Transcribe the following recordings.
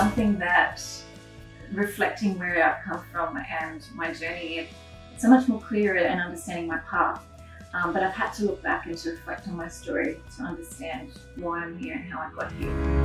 something that, reflecting where I've come from and my journey, it's so much more clearer in understanding my path. But I've had to look back and to reflect on my story to understand why I'm here and how I got here.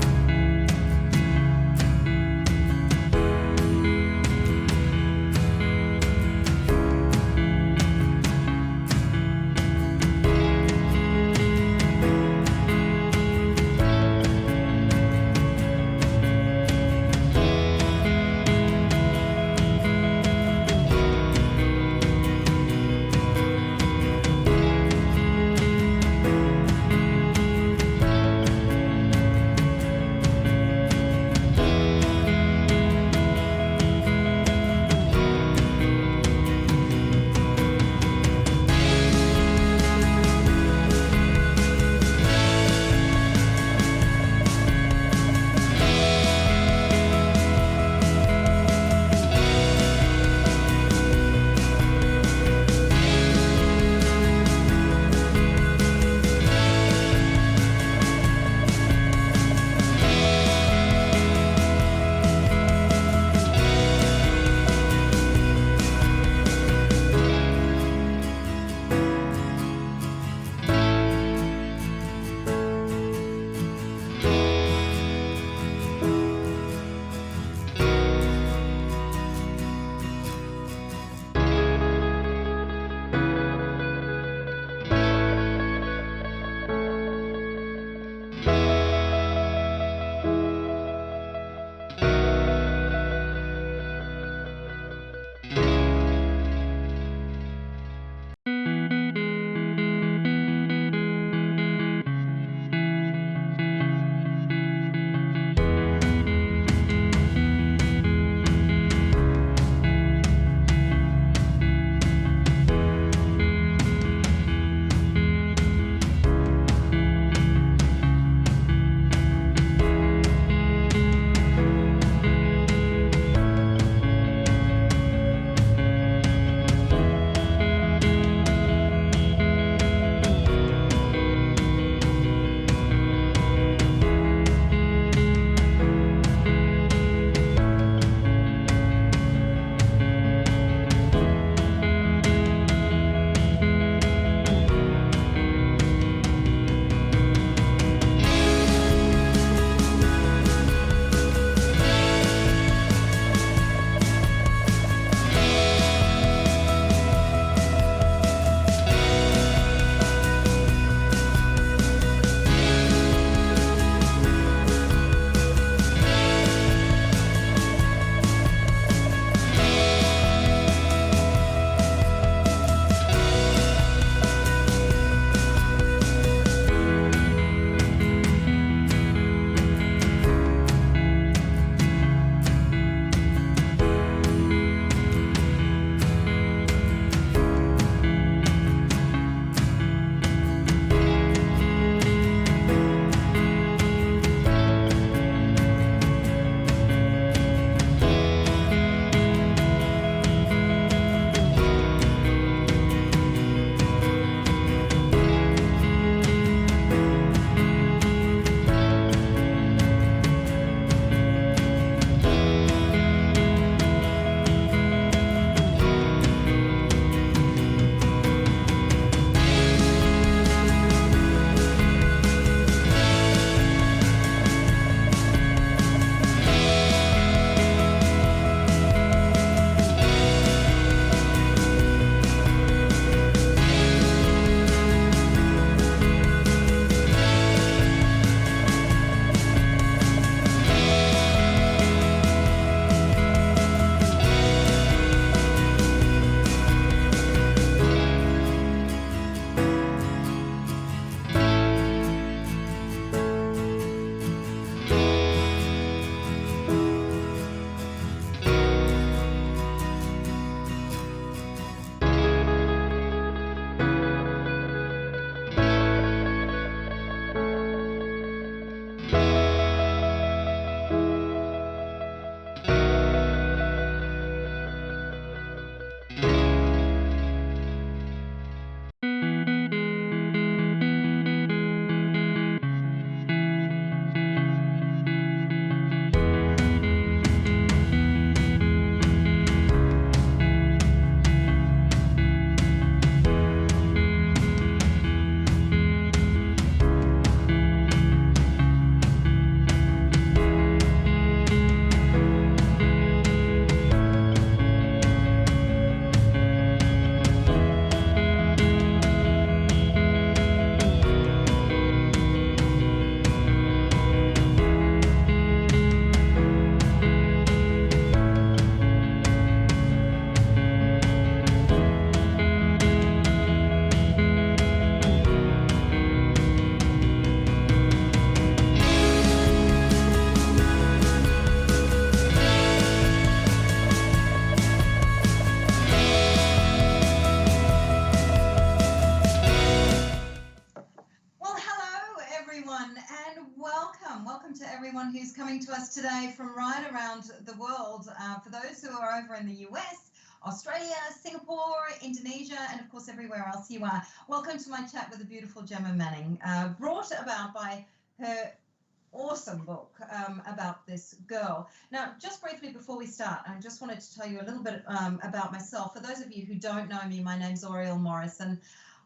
Welcome to everyone who's coming to us today from right around the world. For those who are over in the US, Australia, Singapore, Indonesia, and of course everywhere else you are. Welcome to my chat with the beautiful Gemma Manning, brought about by her awesome book about this girl. Now, just briefly before we start, I just wanted to tell you a little bit about myself. For those of you who don't know me, my name's Oriel Morris, and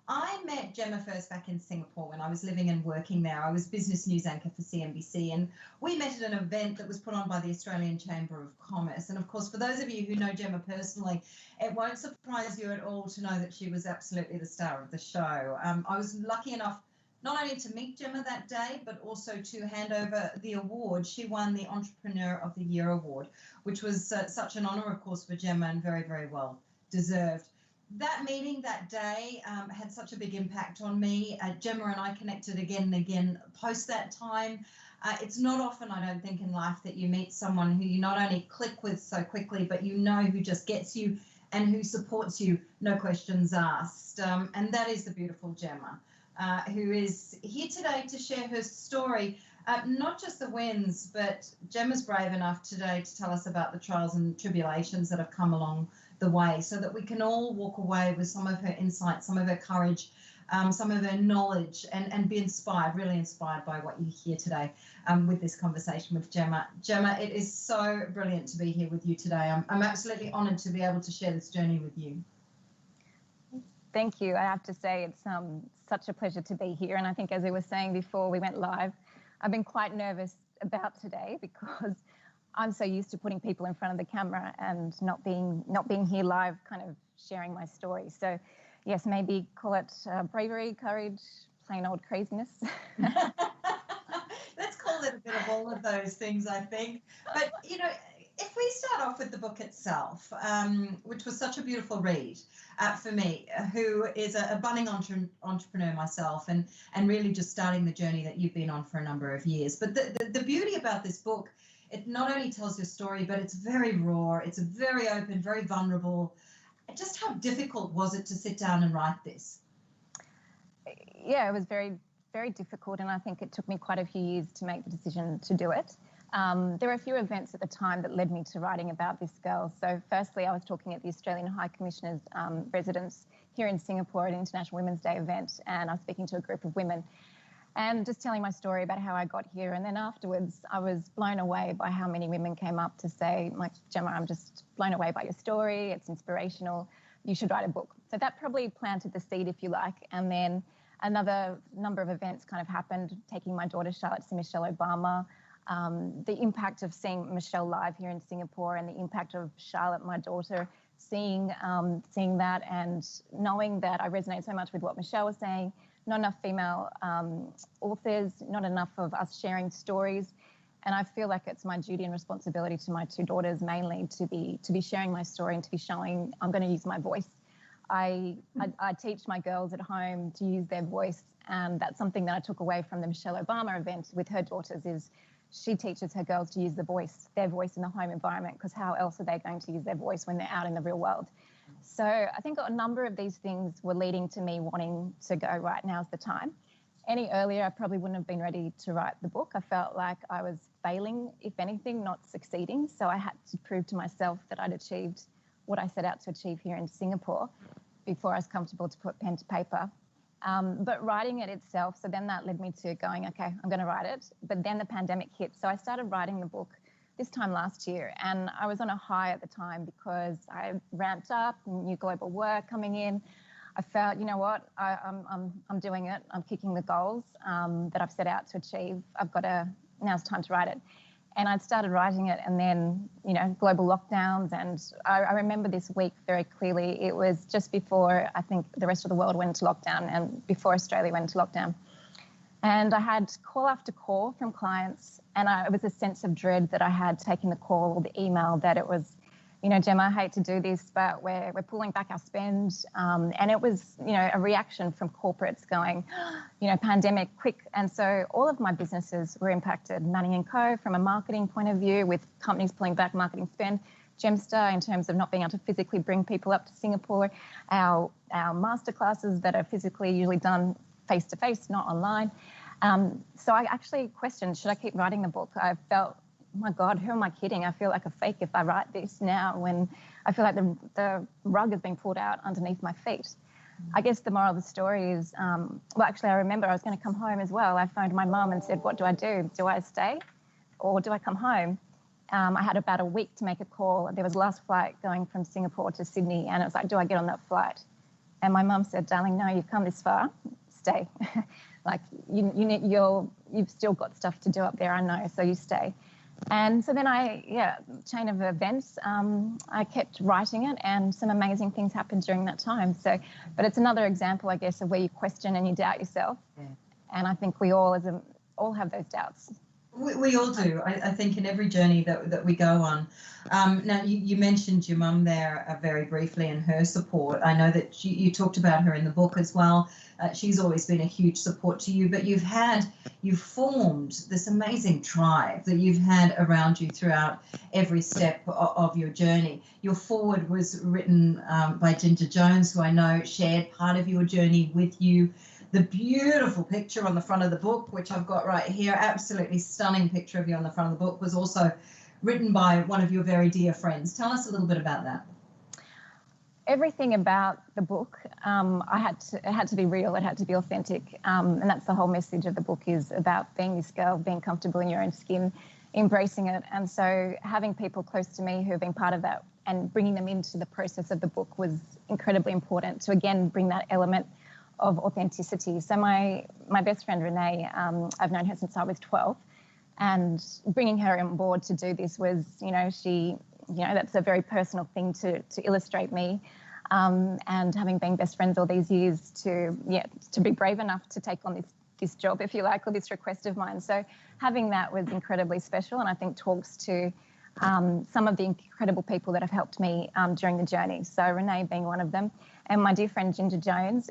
I met Gemma first back in Singapore when I was living and working there. I was business news anchor for CNBC, and we met at an event that was put on by the Australian Chamber of Commerce. And of course, for those of you who know Gemma personally, it won't surprise you at all to know that she was absolutely the star of the show. I was lucky enough not only to meet Gemma that day, but also to hand over the award. She won the Entrepreneur of the Year award, which was such an honor, of course, for Gemma, and very, very well deserved. That meeting that day had such a big impact on me. Gemma and I connected again and again post that time. It's not often, I don't think, in life that you meet someone who you not only click with so quickly, but you know who just gets you and who supports you, no questions asked. And that is the beautiful Gemma, who is here today to share her story, not just the wins, but Gemma's brave enough today to tell us about the trials and tribulations that have come along the way, so that we can all walk away with some of her insights, some of her courage, some of her knowledge, and be inspired, really inspired by what you hear today with this conversation with Gemma. Gemma, it is so brilliant to be here with you today. I'm absolutely honoured to be able to share this journey with you. Thank you. I have to say it's such a pleasure to be here. And I think, as I was saying before we went live, I've been quite nervous about today because I'm so used to putting people in front of the camera and not being here live, kind of sharing my story. So, yes, maybe call it bravery, courage, plain old craziness. Let's call it a bit of all of those things, I think. But, you know, if we start off with the book itself, which was such a beautiful read for me, who is a budding entrepreneur myself, and really just starting the journey that you've been on for a number of years. But the beauty about this book, it not only tells your story, but it's very raw, it's very open, very vulnerable. Just how difficult was it to sit down and write this? Yeah, it was very, very difficult, and I think it took me quite a few years to make the decision to do it. There were a few events at the time that led me to writing about this girl. So firstly, I was talking at the Australian High Commissioner's residence here in Singapore at an International Women's Day event, and I was speaking to a group of women and just telling my story about how I got here. And then afterwards, I was blown away by how many women came up to say, like, Gemma, I'm just blown away by your story. It's inspirational. You should write a book. So that probably planted the seed, if you like. And then another number of events kind of happened, taking my daughter Charlotte to see Michelle Obama, the impact of seeing Michelle live here in Singapore, and the impact of Charlotte, my daughter, seeing that and knowing that I resonate so much with what Michelle was saying. Not enough female authors, not enough of us sharing stories. And I feel like it's my duty and responsibility to my two daughters mainly to be sharing my story and to be showing I'm going to use my voice. I teach my girls at home to use their voice, and that's something that I took away from the Michelle Obama event with her daughters, is she teaches her girls to use their voice in the home environment, because how else are they going to use their voice when they're out in the real world? So I think a number of these things were leading to me wanting to go, right, now's the time. Any earlier, I probably wouldn't have been ready to write the book. I felt like I was failing, if anything, not succeeding. So I had to prove to myself that I'd achieved what I set out to achieve here in Singapore before I was comfortable to put pen to paper. But writing it itself, so then that led me to going, okay, I'm going to write it. But then the pandemic hit. So I started writing the book this time last year, and I was on a high at the time because I ramped up, new global work coming in. I felt, you know what, I'm doing it. I'm kicking the goals that I've set out to achieve. Now's the time to write it. And I'd started writing it, and then, you know, global lockdowns. And I remember this week very clearly. It was just before, I think, the rest of the world went into lockdown and before Australia went into lockdown. And I had call after call from clients, and it was a sense of dread that I had taking the call or the email, that it was, you know, Gemma, I hate to do this, but we're pulling back our spend. And it was, you know, a reaction from corporates going, you know, pandemic, quick. And so all of my businesses were impacted. Manning & Co. from a marketing point of view, with companies pulling back marketing spend. Gemstar in terms of not being able to physically bring people up to Singapore. Our masterclasses that are physically usually done face-to-face, not online. So I actually questioned, should I keep writing the book? I felt, oh my God, who am I kidding? I feel like a fake if I write this now when I feel like the rug has been pulled out underneath my feet. I guess the moral of the story is, well, actually, I remember I was going to come home as well. I phoned my mum and said, what do I do? Do I stay or do I come home? I had about a week to make a call. There was the last flight going from Singapore to Sydney, and it was like, do I get on that flight? And my mum said, darling, no, you've come this far, stay. Like, you've still got stuff to do up there, I know, so you stay. And so then chain of events, I kept writing it, and some amazing things happened during that time. So, but it's another example, I guess, of where you question and you doubt yourself. Yeah. And I think we all have those doubts. We all do, I think, in every journey that we go on. Now, you mentioned your mum there very briefly and her support. I know that you talked about her in the book as well. She's always been a huge support to you, but you've formed this amazing tribe that you've had around you throughout every step of your journey. Your foreword was written by Ginger Jones, who I know shared part of your journey with you. The beautiful picture on the front of the book, which I've got right here, absolutely stunning picture of you on the front of the book, was also written by one of your very dear friends. Tell us a little bit about that. Everything about the book, it had to be real, it had to be authentic. And that's the whole message of the book, is about being this girl, being comfortable in your own skin, embracing it. And so having people close to me who have been part of that and bringing them into the process of the book was incredibly important to, again, bring that element of authenticity. So my best friend Renee, I've known her since I was 12, and bringing her on board to do this was, that's a very personal thing to illustrate me, and having been best friends all these years, to be brave enough to take on this job, if you like, or this request of mine. So having that was incredibly special, and I think talks to some of the incredible people that have helped me during the journey. So Renee being one of them, and my dear friend Ginger Jones.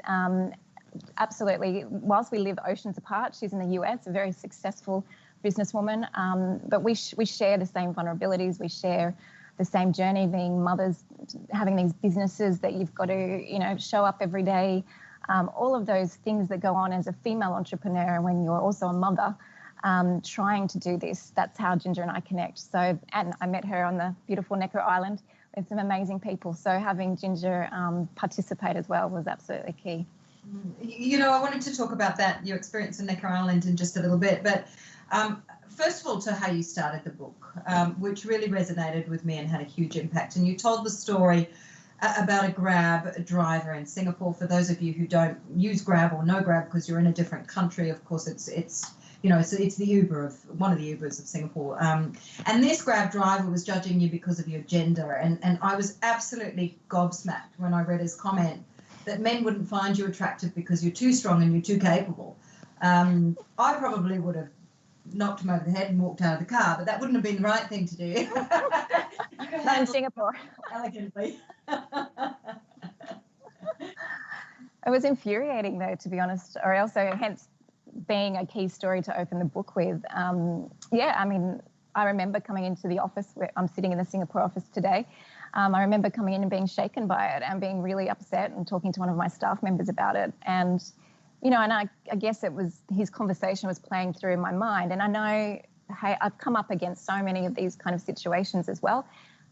Absolutely, whilst we live oceans apart, she's in the US, a very successful businesswoman, but we share the same vulnerabilities, we share the same journey, being mothers, having these businesses that you've got to, show up every day, all of those things that go on as a female entrepreneur when you're also a mother, trying to do this. That's how Ginger and I connect. So, and I met her on the beautiful Necker Island with some amazing people. So having Ginger participate as well was absolutely key. I wanted to talk about that, your experience in Necker Island, in just a little bit. But first of all, to how you started the book, which really resonated with me and had a huge impact. And you told the story about a Grab driver in Singapore. For those of you who don't use Grab or know Grab because you're in a different country, of course, it's the Uber of one of the Ubers of Singapore. And this Grab driver was judging you because of your gender. And I was absolutely gobsmacked when I read his comment that men wouldn't find you attractive because you're too strong and you're too capable. I probably would have knocked him over the head and walked out of the car, but that wouldn't have been the right thing to do. Not in Singapore. Elegantly. It was infuriating, though, to be honest, or also hence being a key story to open the book with. I remember coming into the office where I'm sitting in the Singapore office today. I remember coming in and being shaken by it and being really upset and talking to one of my staff members about it. And, and I guess it was, his conversation was playing through in my mind. And I know, hey, I've come up against so many of these kind of situations as well.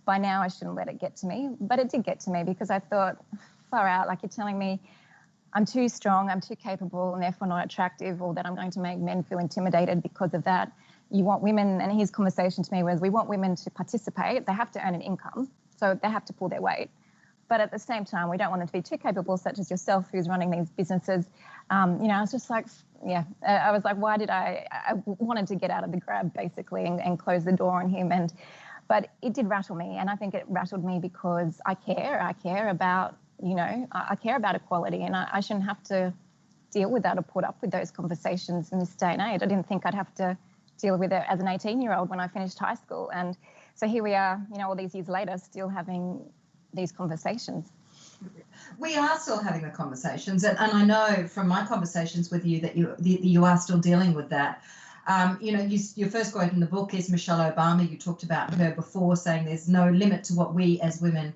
By now I shouldn't let it get to me, but it did get to me because I thought, far out, like, you're telling me I'm too strong, I'm too capable, and therefore not attractive, or that I'm going to make men feel intimidated because of that. You want women, and his conversation to me was, we want women to participate. They have to earn an income, so they have to pull their weight. But at the same time, we don't want them to be too capable, such as yourself, who's running these businesses. I was just like, I was like, why did I wanted to get out of the Grab, basically, and close the door on him. But it did rattle me, and I think it rattled me because I care about, I care about equality, and I shouldn't have to deal with that or put up with those conversations in this day and age. I didn't think I'd have to deal with it as an 18-year-old when I finished high school. And so here we are, all these years later, still having these conversations. We are still having the conversations, and I know from my conversations with you that you are still dealing with that. Your first quote in the book is Michelle Obama. You talked about her before, saying there's no limit to what we as women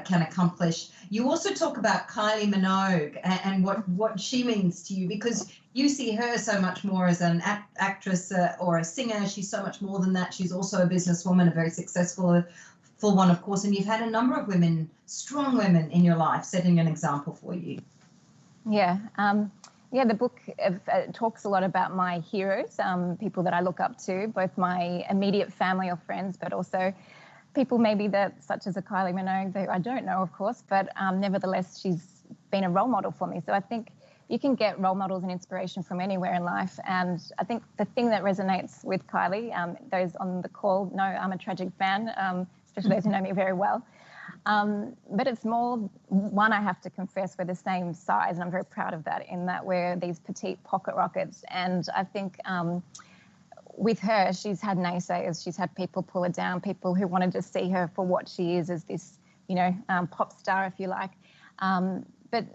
can accomplish. You also talk about Kylie Minogue and what she means to you, because you see her so much more as an actress or a singer. She's so much more than that. She's also a businesswoman, a very successful full one, of course, and you've had a number of women, strong women in your life, setting an example for you. Yeah. The book talks a lot about my heroes, people that I look up to, both my immediate family or friends, but also people maybe such as a Kylie Minogue, who I don't know, of course, but nevertheless, she's been a role model for me. So I think you can get role models and inspiration from anywhere in life. And I think the thing that resonates with Kylie, those on the call know I'm a tragic fan, especially those who know me very well. But it's more, one, I have to confess, we're the same size, and I'm very proud of that, in that we're these petite pocket rockets. And I think with her, she's had naysayers, she's had people pull her down, people who wanted to see her for what she is, as this, pop star, if you like. But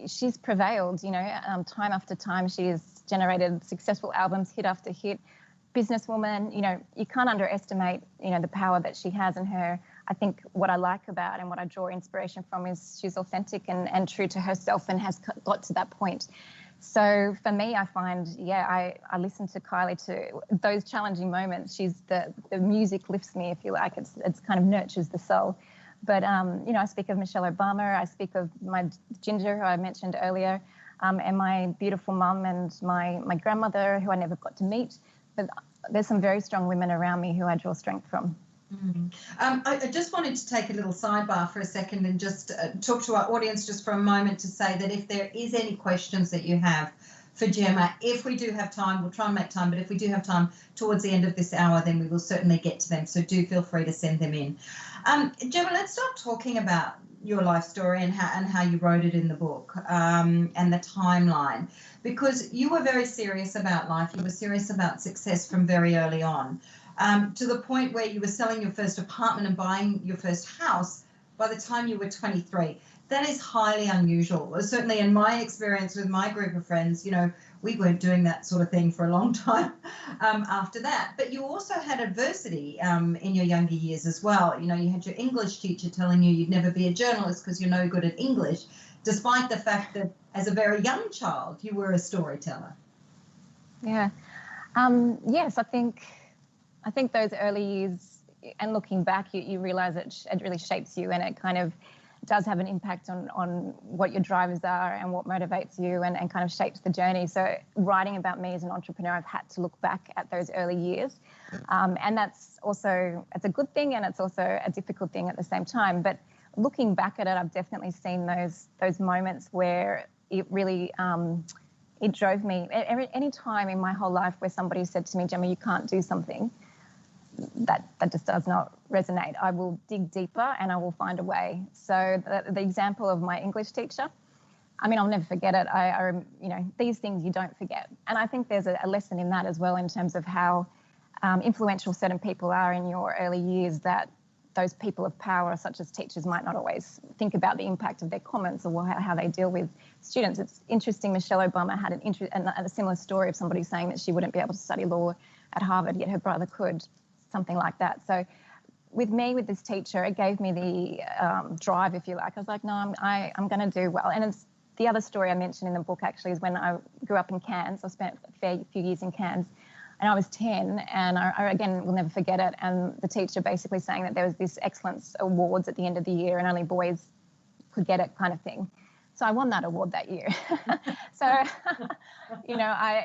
she's prevailed, time after time. She has generated successful albums, hit after hit. Businesswoman, you can't underestimate, the power that she has in her. I think what I like about and what I draw inspiration from is she's authentic and true to herself, and has got to that point. So for me, I find, I listen to Kylie to those challenging moments. She's the music lifts me, if you like. It's kind of nurtures the soul. But, I speak of Michelle Obama. I speak of my Ginger, who I mentioned earlier, and my beautiful mum and my grandmother, who I never got to meet. But there's some very strong women around me who I draw strength from. I just wanted to take a little sidebar for a second and just talk to our audience just for a moment to say that if there is any questions that you have for Gemma, if we do have time, we'll try and make time, but if we do have time towards the end of this hour, then we will certainly get to them. So do feel free to send them in. Gemma, let's start talking about your life story and how you wrote it in the book, and the timeline, because you were very serious about life. You were serious about success from very early on. To the point where you were selling your first apartment and buying your first house by the time you were 23. That is highly unusual. Certainly in my experience with my group of friends, we weren't doing that sort of thing for a long time after that. But you also had adversity in your younger years as well. You had your English teacher telling you you'd never be a journalist because you're no good at English, despite the fact that as a very young child, you were a storyteller. Yeah. Yes, I think those early years, and looking back, you realize it really shapes you, and it kind of does have an impact on what your drivers are and what motivates you, and kind of shapes the journey. So writing about me as an entrepreneur, I've had to look back at those early years. And it's a good thing, and it's also a difficult thing at the same time. But looking back at it, I've definitely seen those moments where it really it drove me. Any time in my whole life where somebody said to me, Gemma, you can't do something, that just does not resonate. I will dig deeper and I will find a way. So the example of my English teacher, I'll never forget it. These things you don't forget. And I think there's a lesson in that as well, in terms of how influential certain people are in your early years, that those people of power, such as teachers, might not always think about the impact of their comments or how they deal with students. It's interesting, Michelle Obama had a similar story of somebody saying that she wouldn't be able to study law at Harvard, yet her brother could. Something like that. So with this teacher, it gave me the drive, if you like. I was like, no, I'm going to do well. And it's the other story I mentioned in the book, actually, is when I grew up in Cairns. I spent a few years in Cairns, and I was 10, and I again will never forget it. And the teacher basically saying that there was this excellence awards at the end of the year and only boys could get it, kind of thing. So I won that award that year. So,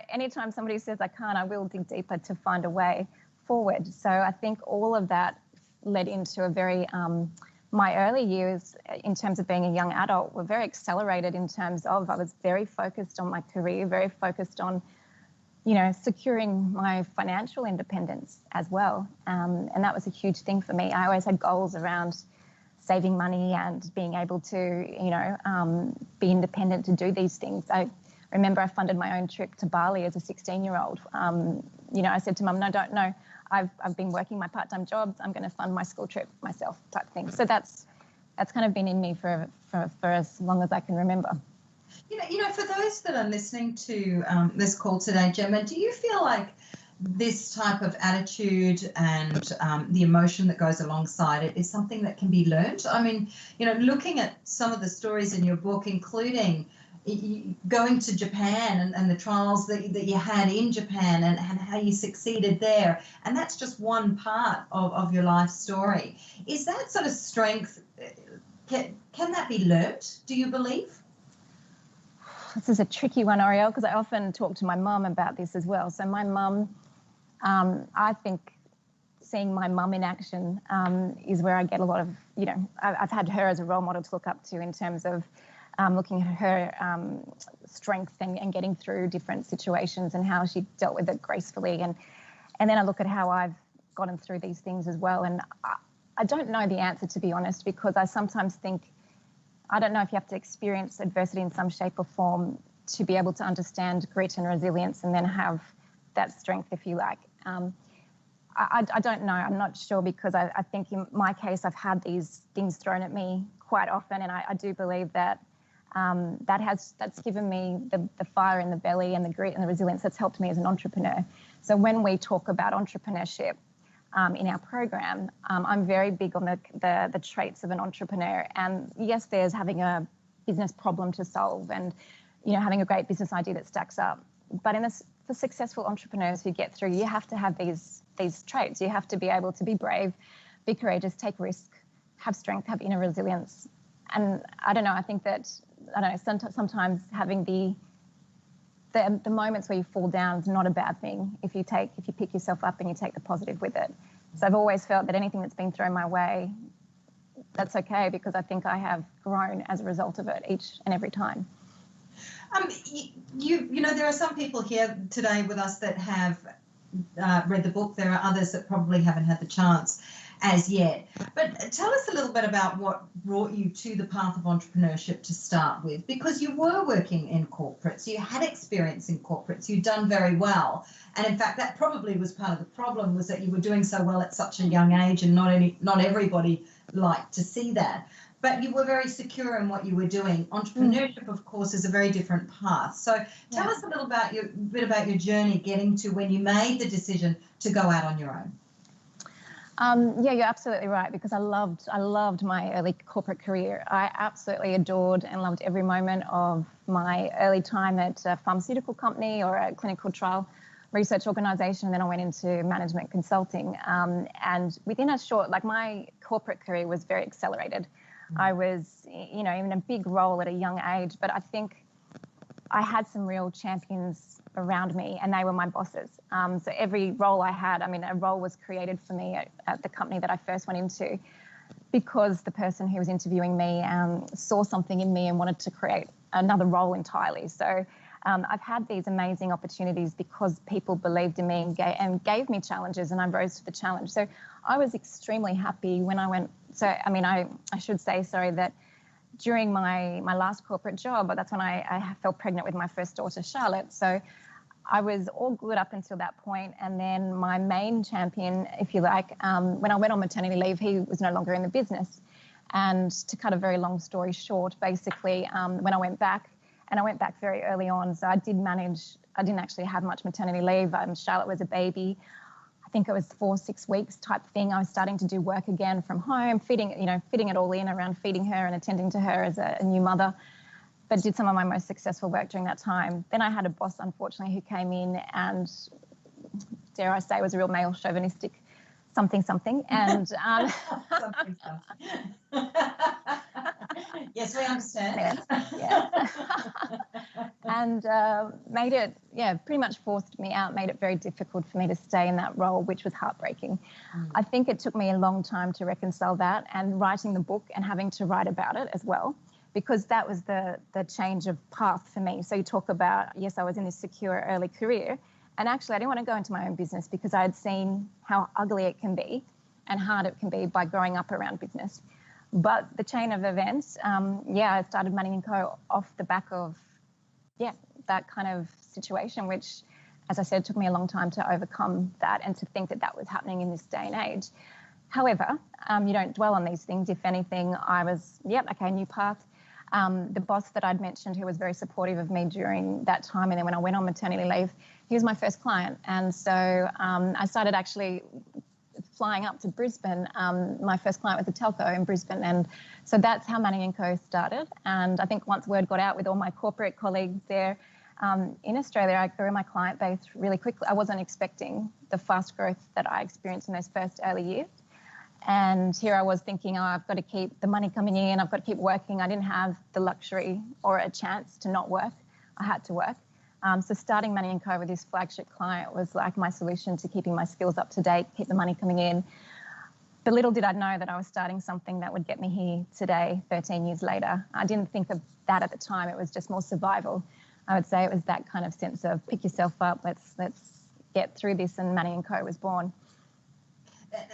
anytime somebody says I can't, I will dig deeper to find a way forward. So I think all of that led into a very, my early years in terms of being a young adult were very accelerated in terms of, I was very focused on my career, very focused on, securing my financial independence as well. And that was a huge thing for me. I always had goals around saving money and being able to, be independent to do these things. I remember I funded my own trip to Bali as a 16-year-old. I said to Mum, no, I've been working my part-time jobs. I'm going to fund my school trip myself, type thing. So that's kind of been in me for as long as I can remember. For those that are listening to this call today, Gemma, do you feel like this type of attitude and the emotion that goes alongside it is something that can be learned. I mean, looking at some of the stories in your book, including going to Japan and the trials that you had in Japan and how you succeeded there. And that's just one part of your life story. Is that sort of strength, can that be learnt, do you believe? This is a tricky one, Ariel, because I often talk to my mum about this as well. So my mum, I think seeing my mum in action is where I get a lot of, I've had her as a role model to look up to in terms of looking at her strength and getting through different situations and how she dealt with it gracefully. And then I look at how I've gotten through these things as well. And I don't know the answer, to be honest, because I sometimes think, I don't know if you have to experience adversity in some shape or form to be able to understand grit and resilience and then have that strength, if you like. I don't know. I'm not sure, because I think in my case, I've had these things thrown at me quite often. And I do believe that that's given me the fire in the belly and the grit and the resilience that's helped me as an entrepreneur. So when we talk about entrepreneurship in our program, I'm very big on the traits of an entrepreneur. And yes, there's having a business problem to solve and, having a great business idea that stacks up. But for successful entrepreneurs who get through, you have to have these traits. You have to be able to be brave, be courageous, take risk, have strength, have inner resilience. And I don't know, I think that, sometimes having the moments where you fall down is not a bad thing if you pick yourself up and you take the positive with it. So I've always felt that anything that's been thrown my way, that's okay, because I think I have grown as a result of it each and every time. There are some people here today with us that have read the book. There are others that probably haven't had the chance as yet. But tell us a little bit about what brought you to the path of entrepreneurship to start with, because you were working in corporates, you had experience in corporates, you'd done very well. And in fact, that probably was part of the problem, was that you were doing so well at such a young age, and not everybody liked to see that. But you were very secure in what you were doing. Entrepreneurship, of course, is a very different path. So tell us a little bit about your journey getting to when you made the decision to go out on your own. You're absolutely right, because I loved my early corporate career. I absolutely adored and loved every moment of my early time at a pharmaceutical company or a clinical trial research organisation. Then I went into management consulting. And within a short, my corporate career was very accelerated. I was, in a big role at a young age, but I think I had some real champions around me, and they were my bosses. So every role I had, a role was created for me at the company that I first went into, because the person who was interviewing me saw something in me and wanted to create another role entirely. So I've had these amazing opportunities because people believed in me and gave me challenges, and I rose to the challenge. So I was extremely happy when I went. So, I should say, that during my last corporate job, that's when I fell pregnant with my first daughter, Charlotte. So I was all good up until that point. And then my main champion, if you like, when I went on maternity leave, he was no longer in the business. And to cut a very long story short, basically, when I went back, and I went back very early on, so I didn't actually have much maternity leave. Charlotte was a baby. I think it was 4-6 weeks type thing. I was starting to do work again from home, fitting it all in around feeding her and attending to her as a new mother, but did some of my most successful work during that time. Then I had a boss, unfortunately, who came in and, dare I say, was a real male chauvinistic something. And something. Yes, we understand. Yeah. And made it, pretty much forced me out, made it very difficult for me to stay in that role, which was heartbreaking. I think it took me a long time to reconcile that, and writing the book and having to write about it as well, because that was the change of path for me. So you talk about, yes, I was in this secure early career, and actually I didn't want to go into my own business because I had seen how ugly it can be and hard it can be by growing up around business. But the chain of events, I started Manning & Co. off the back of, that kind of situation, which, as I said, took me a long time to overcome that and to think that was happening in this day and age. However, you don't dwell on these things. If anything, I was, new path. The boss that I'd mentioned, who was very supportive of me during that time, and then when I went on maternity leave, he was my first client. And so I started actually flying up to Brisbane. My first client was a telco in Brisbane, and so that's how Manning & Co started. And I think once word got out with all my corporate colleagues there in Australia, I grew my client base really quickly. I wasn't expecting the fast growth that I experienced in those first early years. And here I was thinking, oh, I've got to keep the money coming in, I've got to keep working. I didn't have the luxury or a chance to not work. I had to work. So starting Manning & Co with this flagship client was like my solution to keeping my skills up to date, keep the money coming in. But little did I know that I was starting something that would get me here today, 13 years later. I didn't think of that at the time. It was just more survival. I would say it was that kind of sense of pick yourself up, let's get through this, and Manning & Co was born.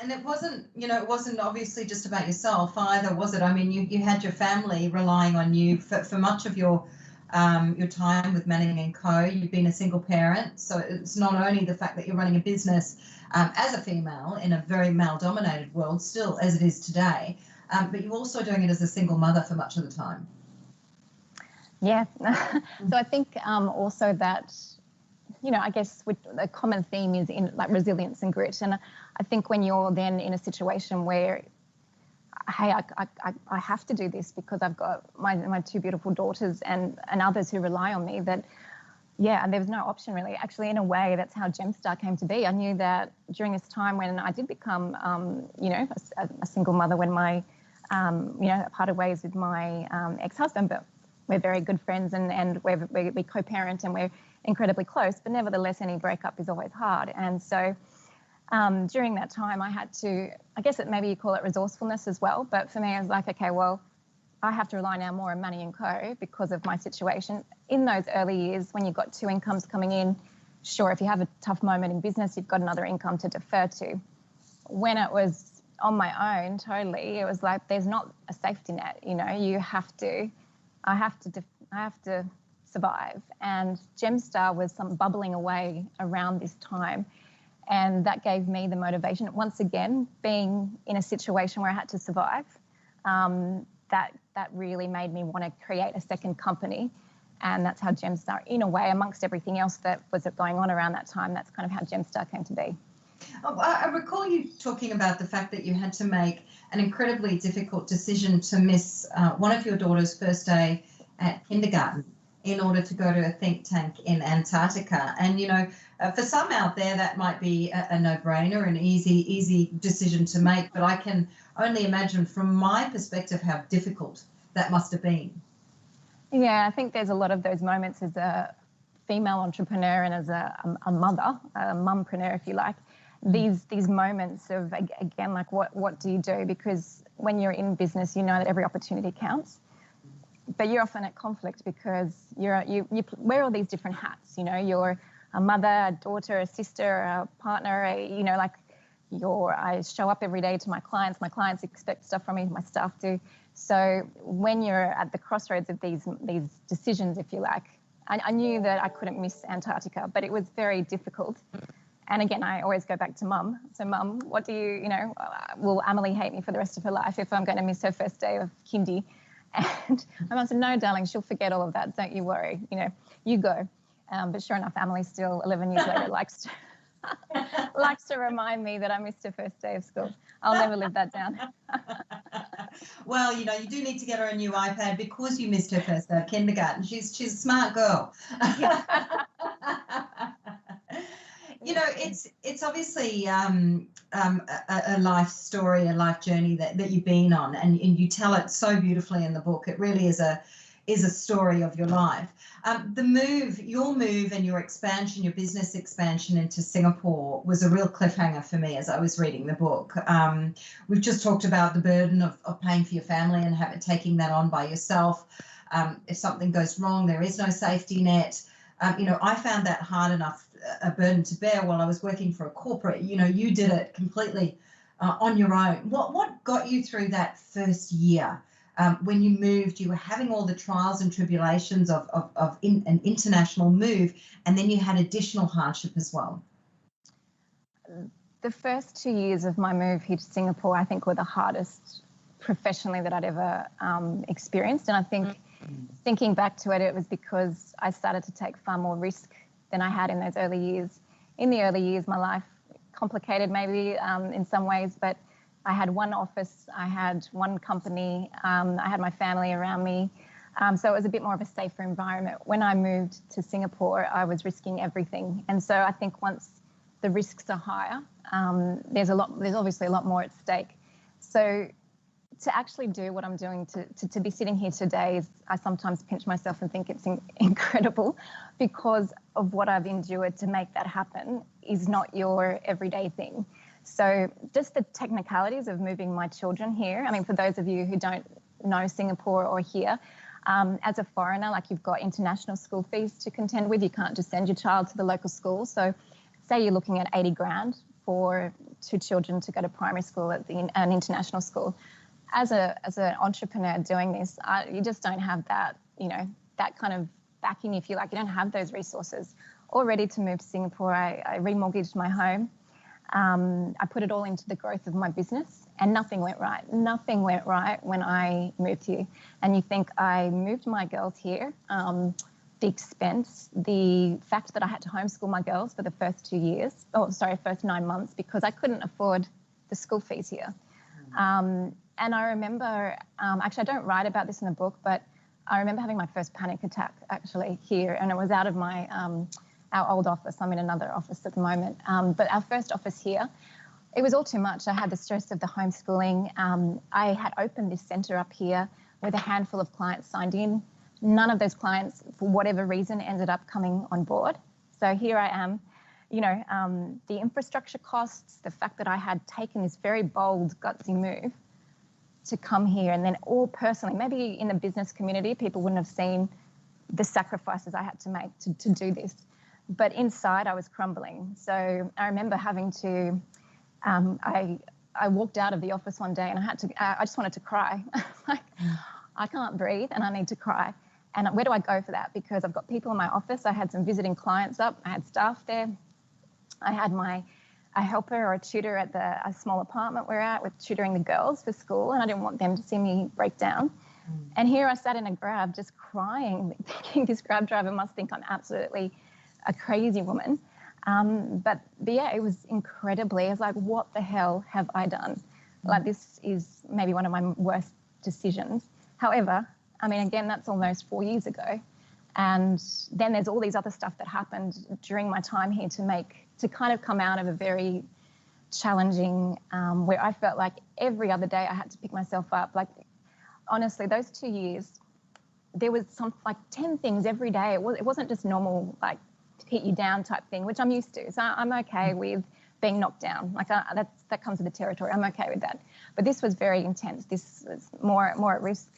And it wasn't, it wasn't obviously just about yourself either, was it? I mean, you had your family relying on you for much of your time with Manning & Co. You've been a single parent, so it's not only the fact that you're running a business as a female in a very male-dominated world, still as it is today, but you're also doing it as a single mother for much of the time. Yeah. So I think also that, I guess the common theme is in like resilience and grit. And I think when you're then in a situation where, hey, I have to do this because I've got my two beautiful daughters and others who rely on me, that, yeah, and there was no option really. Actually, in a way, that's how Gemstar came to be. I knew that during this time when I did become, a single mother, when I parted ways with my ex-husband, but we're very good friends and we co-parent and we're incredibly close, but nevertheless, any breakup is always hard. And so during that time, I had to, I guess maybe you call it resourcefulness as well, but for me, I was like, okay, well, I have to rely now more on Manning & Co because of my situation. In those early years, when you've got two incomes coming in, sure, if you have a tough moment in business, you've got another income to defer to. When it was on my own, totally, it was like there's not a safety net. I have to survive. And Gemstar was bubbling away around this time. And that gave me the motivation. Once again, being in a situation where I had to survive, that really made me want to create a second company. And that's how Gemstar, in a way, amongst everything else that was going on around that time, that's kind of how Gemstar came to be. Oh, I recall you talking about the fact that you had to make an incredibly difficult decision to miss one of your daughter's first day at kindergarten in order to go to a think tank in Antarctica. And, for some out there, that might be a no-brainer, an easy decision to make. But I can only imagine from my perspective how difficult that must have been. Yeah, I think there's a lot of those moments as a female entrepreneur and as a mother, a mumpreneur, if you like. These moments of, again, like what do you do? Because when you're in business, you know that every opportunity counts. But you're often at conflict because you wear all these different hats. You're a mother, a daughter, a sister, a partner. I show up every day to my clients. My clients expect stuff from me. My staff do. So when you're at the crossroads of these decisions, if you like, I knew that I couldn't miss Antarctica, but it was very difficult. And again, I always go back to mum. So mum, what do will Amelie hate me for the rest of her life if I'm going to miss her first day of kindy? And my mum said, no, darling, she'll forget all of that. Don't you worry. You go. But sure enough, Amelie still 11 years later likes to remind me that I missed her first day of school. I'll never live that down. Well, you do need to get her a new iPad because you missed her first day of kindergarten. She's a smart girl. It's obviously a life story, a life journey that you've been on, and you tell it so beautifully in the book. It really is a story of your life. Your move and your expansion, your business expansion into Singapore was a real cliffhanger for me as I was reading the book. We've just talked about the burden of paying for your family and taking that on by yourself. If something goes wrong, there is no safety net. I found that hard enough a burden to bear while I was working for a corporate. You did it completely on your own. What got you through that first year? When you moved, you were having all the trials and tribulations of an international move, and then you had additional hardship as well. The first 2 years of my move here to Singapore, I think, were the hardest professionally that I'd ever experienced. And I think Thinking back to it, it was because I started to take far more risk than I had in those early years. In the early years, my life complicated maybe in some ways, but I had one office, I had one company, I had my family around me. So it was a bit more of a safer environment. When I moved to Singapore, I was risking everything. And so I think once the risks are higher, there's obviously a lot more at stake. So to actually do what I'm doing, to be sitting here today, is I sometimes pinch myself and think it's incredible, because of what I've endured to make that happen is not your everyday thing. So just the technicalities of moving my children here. I mean, for those of you who don't know Singapore or here, as a foreigner, like, you've got international school fees to contend with. You can't just send your child to the local school. So say you're looking at 80 grand for 2 children to go to primary school at an international school. As an entrepreneur doing this, you just don't have that, that kind of backing, if you like. You don't have those resources. All ready to move to Singapore, I remortgaged my home. I put it all into the growth of my business, and nothing went right. Nothing went right when I moved here. And you think I moved my girls here, the expense, the fact that I had to homeschool my girls for the first 9 months, because I couldn't afford the school fees here. And I remember, actually, I don't write about this in the book, but I remember having my first panic attack actually here, and it was out of my our old office. I'm in another office at the moment, but our first office here, it was all too much. I had the stress of the homeschooling. I had opened this centre up here with a handful of clients signed in. None of those clients, for whatever reason, ended up coming on board. So here I am, the infrastructure costs, the fact that I had taken this very bold, gutsy move to come here, and then all personally, maybe in the business community, people wouldn't have seen the sacrifices I had to make to do this. But inside, I was crumbling. So I remember having to, I walked out of the office one day and I just wanted to cry. Like, I can't breathe and I need to cry. And where do I go for that? Because I've got people in my office. I had some visiting clients up. I had staff there. I had a helper or a tutor at a small apartment we're at with tutoring the girls for school, and I didn't want them to see me break down. And here I sat in a Grab just crying, thinking this Grab driver must think I'm absolutely a crazy woman. But yeah, it was incredibly, I was like, what the hell have I done? Like, this is maybe one of my worst decisions. However, I mean, again, that's almost 4 years ago. And then there's all these other stuff that happened during my time here to kind of come out of a very challenging, where I felt like every other day I had to pick myself up. Like, honestly, those 2 years, there was 10 things every day. It wasn't just normal, like, hit you down type thing, which I'm used to. So I'm okay with being knocked down. Like, that comes with the territory. I'm okay with that. But this was very intense. This was more at risk,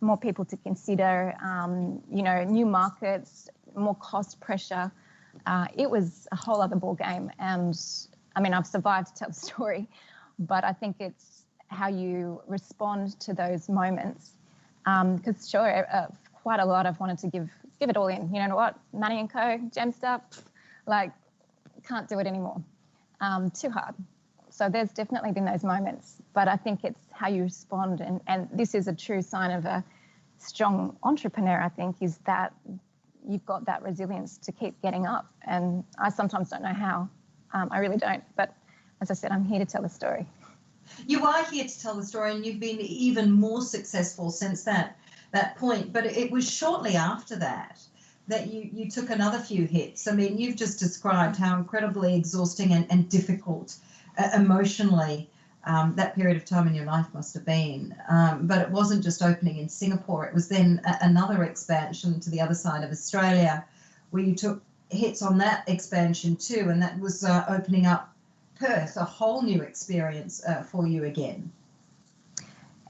more people to consider, new markets, more cost pressure. It was a whole other ball game. And I mean, I've survived to tell the story, but I think it's how you respond to those moments. Because sure, quite a lot I've wanted to give it all in. You know what? Manning & Co, Gemstar, like, can't do it anymore. Too hard. So there's definitely been those moments, but I think it's how you respond. And this is a true sign of a strong entrepreneur, I think, is that you've got that resilience to keep getting up. And I sometimes don't know how. I really don't. But as I said, I'm here to tell the story. You are here to tell the story, and you've been even more successful since that point. But it was shortly after that you took another few hits. I mean, you've just described how incredibly exhausting and difficult emotionally that period of time in your life must have been. But it wasn't just opening in Singapore. It was then another expansion to the other side of Australia, where you took hits on that expansion too, and that was opening up Perth, a whole new experience for you again.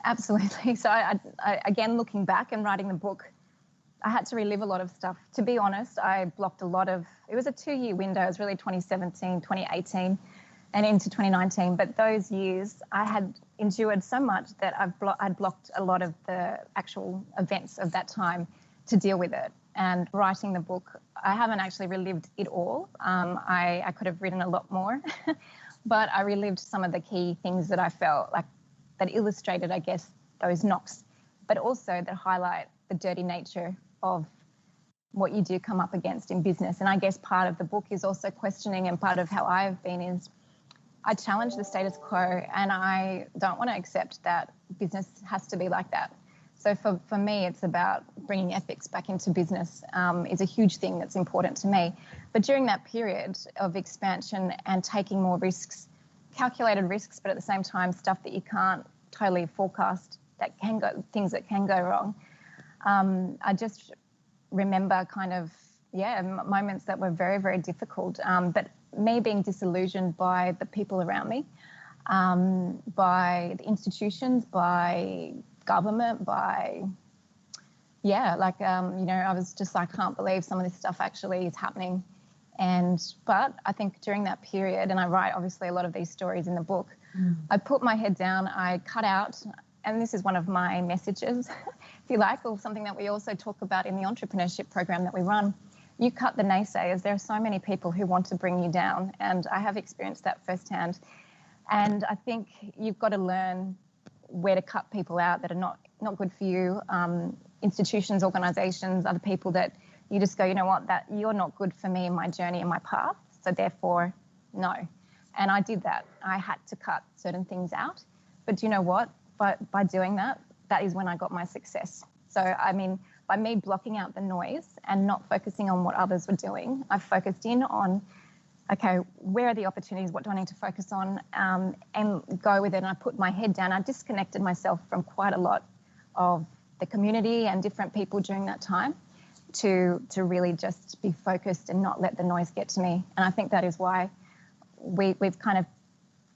Absolutely. So I again, looking back and writing the book, I had to relive a lot of stuff. To be honest, I blocked a lot of, it was a 2-year window. It was really 2017, 2018 and into 2019. But those years I had endured so much that I'd blocked a lot of the actual events of that time to deal with it. And writing the book, I haven't actually relived it all. I could have written a lot more, but I relived some of the key things that I felt like that illustrated, I guess, those knocks, but also that highlight the dirty nature of what you do come up against in business. And I guess part of the book is also questioning, and part of how I've been is I challenge the status quo, and I don't want to accept that business has to be like that. So for me, it's about bringing ethics back into business is a huge thing that's important to me. But during that period of expansion and taking more risks, calculated risks, but at the same time, stuff that you can't totally forecast, that can go, things that can go wrong. I just remember kind of, moments that were very, very difficult. But me being disillusioned by the people around me, by the institutions, by government, by, I was just like, I can't believe some of this stuff actually is happening. But I think during that period, and I write obviously a lot of these stories in the book, I put my head down, I cut out, and this is one of my messages, if you like, or something that we also talk about in the entrepreneurship program that we run. You cut the naysayers. There are so many people who want to bring you down, and I have experienced that firsthand. And I think you've got to learn where to cut people out that are not good for you, institutions, organisations, other people that you just go, you know what, that you're not good for me in my journey and my path, so therefore, no. And I did that. I had to cut certain things out. But do you know what? By doing that, that is when I got my success. So, I mean, by me blocking out the noise and not focusing on what others were doing, I focused in on, okay, where are the opportunities? What do I need to focus on? And go with it. And I put my head down. I disconnected myself from quite a lot of the community and different people during that time to really just be focused and not let the noise get to me. And I think that is why we've kind of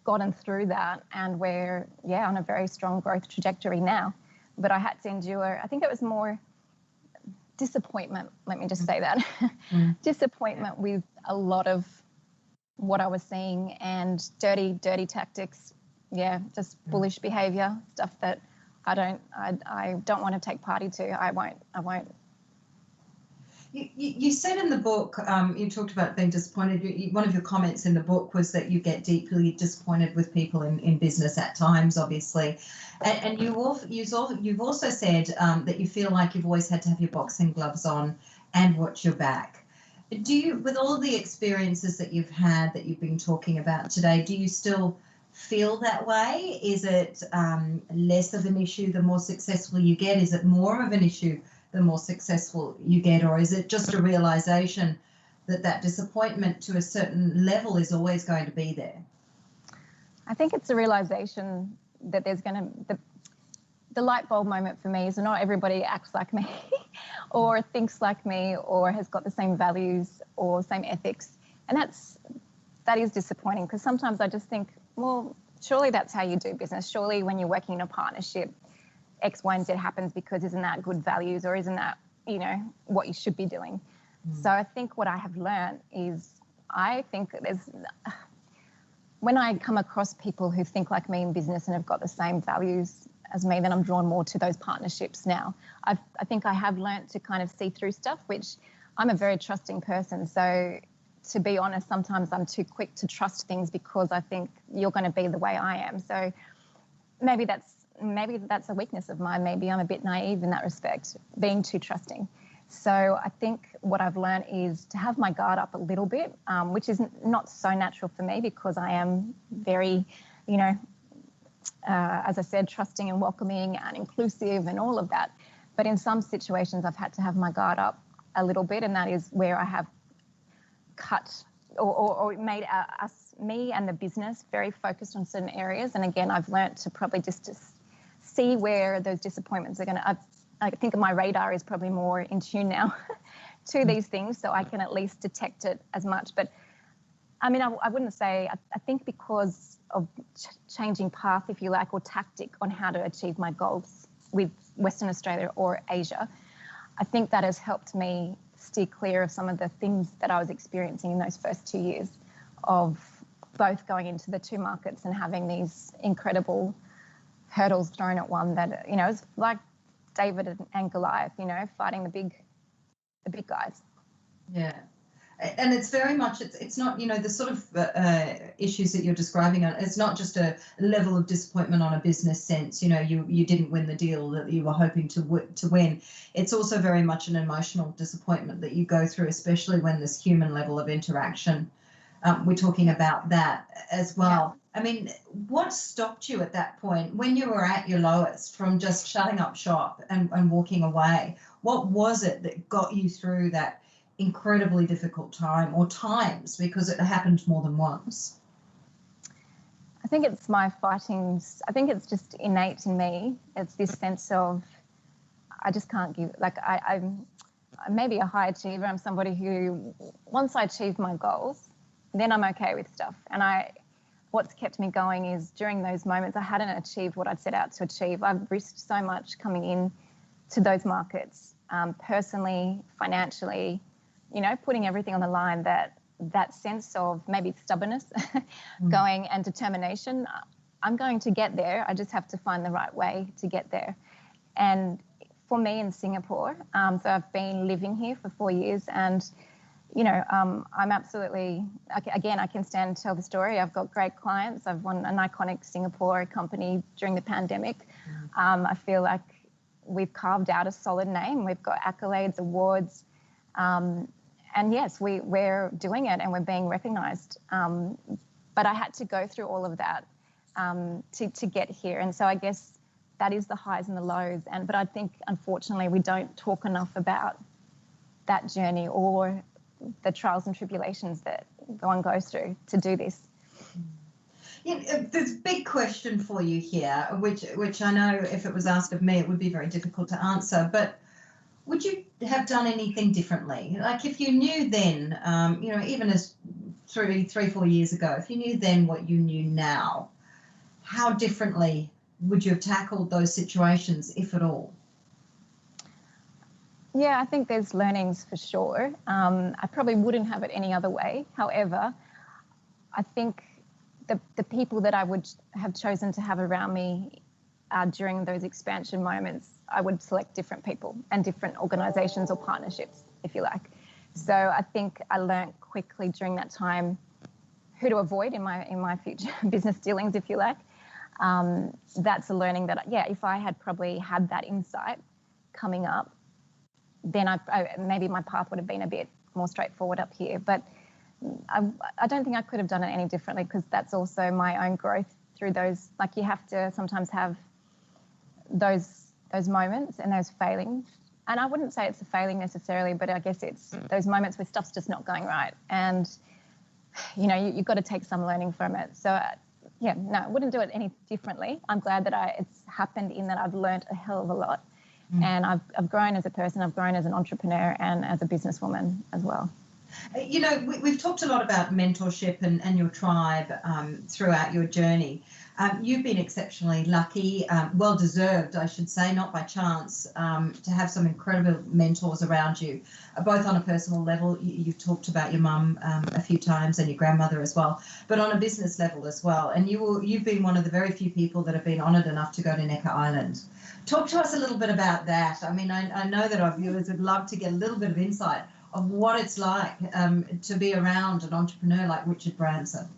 gotten through that, and we're, on a very strong growth trajectory now. But I had to endure, I think it was more disappointment, let me just say that, disappointment with a lot of what I was seeing, and dirty tactics, just bullish behaviour, stuff that I don't want to take party to. I won't. You said in the book, you talked about being disappointed. One of your comments in the book was that you get deeply disappointed with people in business at times, obviously. And you've also said that you feel like you've always had to have your boxing gloves on and watch your back. Do you, with all the experiences that you've had that you've been talking about today, do you still feel that way? Is it less of an issue the more successful you get? Is it more of an issue the more successful you get? Or is it just a realization that disappointment to a certain level is always going to be there? I think it's a realization that there's the light bulb moment for me is not everybody acts like me or thinks like me or has got the same values or same ethics. And that is disappointing, because sometimes I just think, well, surely that's how you do business. Surely when you're working in a partnership, X, Y, and Z happens because isn't that good values, or isn't that, what you should be doing? So I think what I have learned is, I think when I come across people who think like me in business and have got the same values as me, then I'm drawn more to those partnerships now. I think I have learned to kind of see through stuff, which I'm a very trusting person. So to be honest, sometimes I'm too quick to trust things because I think you're going to be the way I am. So maybe that's a weakness of mine. Maybe I'm a bit naive in that respect, being too trusting. So I think what I've learned is to have my guard up a little bit, which is not so natural for me because I am very, as I said, trusting and welcoming and inclusive and all of that. But in some situations, I've had to have my guard up a little bit, and that is where I have cut or made me and the business very focused on certain areas. And again, I've learned to probably just to see where those disappointments are going to, I think my radar is probably more in tune now to these things, so I can at least detect it as much. But I mean, I wouldn't say, I think because of changing path, if you like, or tactic on how to achieve my goals with Western Australia or Asia, I think that has helped me steer clear of some of the things that I was experiencing in those first 2 years of both going into the two markets and having these incredible hurdles thrown at one that, it's like David and Goliath, fighting the big guys. Yeah. And it's very much, it's not, the sort of issues that you're describing, it's not just a level of disappointment on a business sense, you didn't win the deal that you were hoping to win. It's also very much an emotional disappointment that you go through, especially when this human level of interaction. We're talking about that as well. Yeah. I mean, what stopped you at that point when you were at your lowest from just shutting up shop and walking away? What was it that got you through that incredibly difficult time, or times, because it happened more than once? I think it's my fighting. I think it's just innate in me. It's this sense of I just can't give. Like I'm maybe a high achiever. I'm somebody who, once I achieve my goals, then I'm okay with stuff. And what's kept me going is during those moments I hadn't achieved what I'd set out to achieve. I've risked so much coming in to those markets, personally, financially, putting everything on the line, that sense of maybe stubbornness going and determination. I'm going to get there. I just have to find the right way to get there. And for me in Singapore, so I've been living here for 4 years, and I'm absolutely, again, I can stand to tell the story. I've got great clients. I've won an iconic Singapore company during the pandemic. I feel like we've carved out a solid name. We've got accolades, awards, and yes, we're doing it and we're being recognised. But I had to go through all of that to get here. And so I guess that is the highs and the lows. But I think, unfortunately, we don't talk enough about that journey or the trials and tribulations that one goes through to do this. Yeah, there's a big question for you here, which I know if it was asked of me, it would be very difficult to answer. But would you have done anything differently? Like if you knew then, even as 3-4 years ago, if you knew then what you knew now, how differently would you have tackled those situations, if at all? Yeah, I think there's learnings for sure. I probably wouldn't have it any other way. However, I think the people that I would have chosen to have around me during those expansion moments, I would select different people and different organisations or partnerships, if you like. So I think I learned quickly during that time who to avoid in my future business dealings, if you like. That's a learning that, if I had probably had that insight coming up, then maybe my path would have been a bit more straightforward up here. But I don't think I could have done it any differently, because that's also my own growth through those. Like, you have to sometimes have those moments and those failings. And I wouldn't say it's a failing necessarily, but I guess it's those moments where stuff's just not going right. And, you've got to take some learning from it. So, I wouldn't do it any differently. I'm glad that it's happened in that I've learned a hell of a lot. And I've grown as a person, I've grown as an entrepreneur and as a businesswoman as well. We've talked a lot about mentorship and your tribe throughout your journey. You've been exceptionally lucky, well-deserved, I should say, not by chance, to have some incredible mentors around you, both on a personal level. You've talked about your mum a few times and your grandmother as well, but on a business level as well. And you've been one of the very few people that have been honoured enough to go to Necker Island. Talk to us a little bit about that. I mean, I know that our viewers would love to get a little bit of insight of what it's like to be around an entrepreneur like Richard Branson.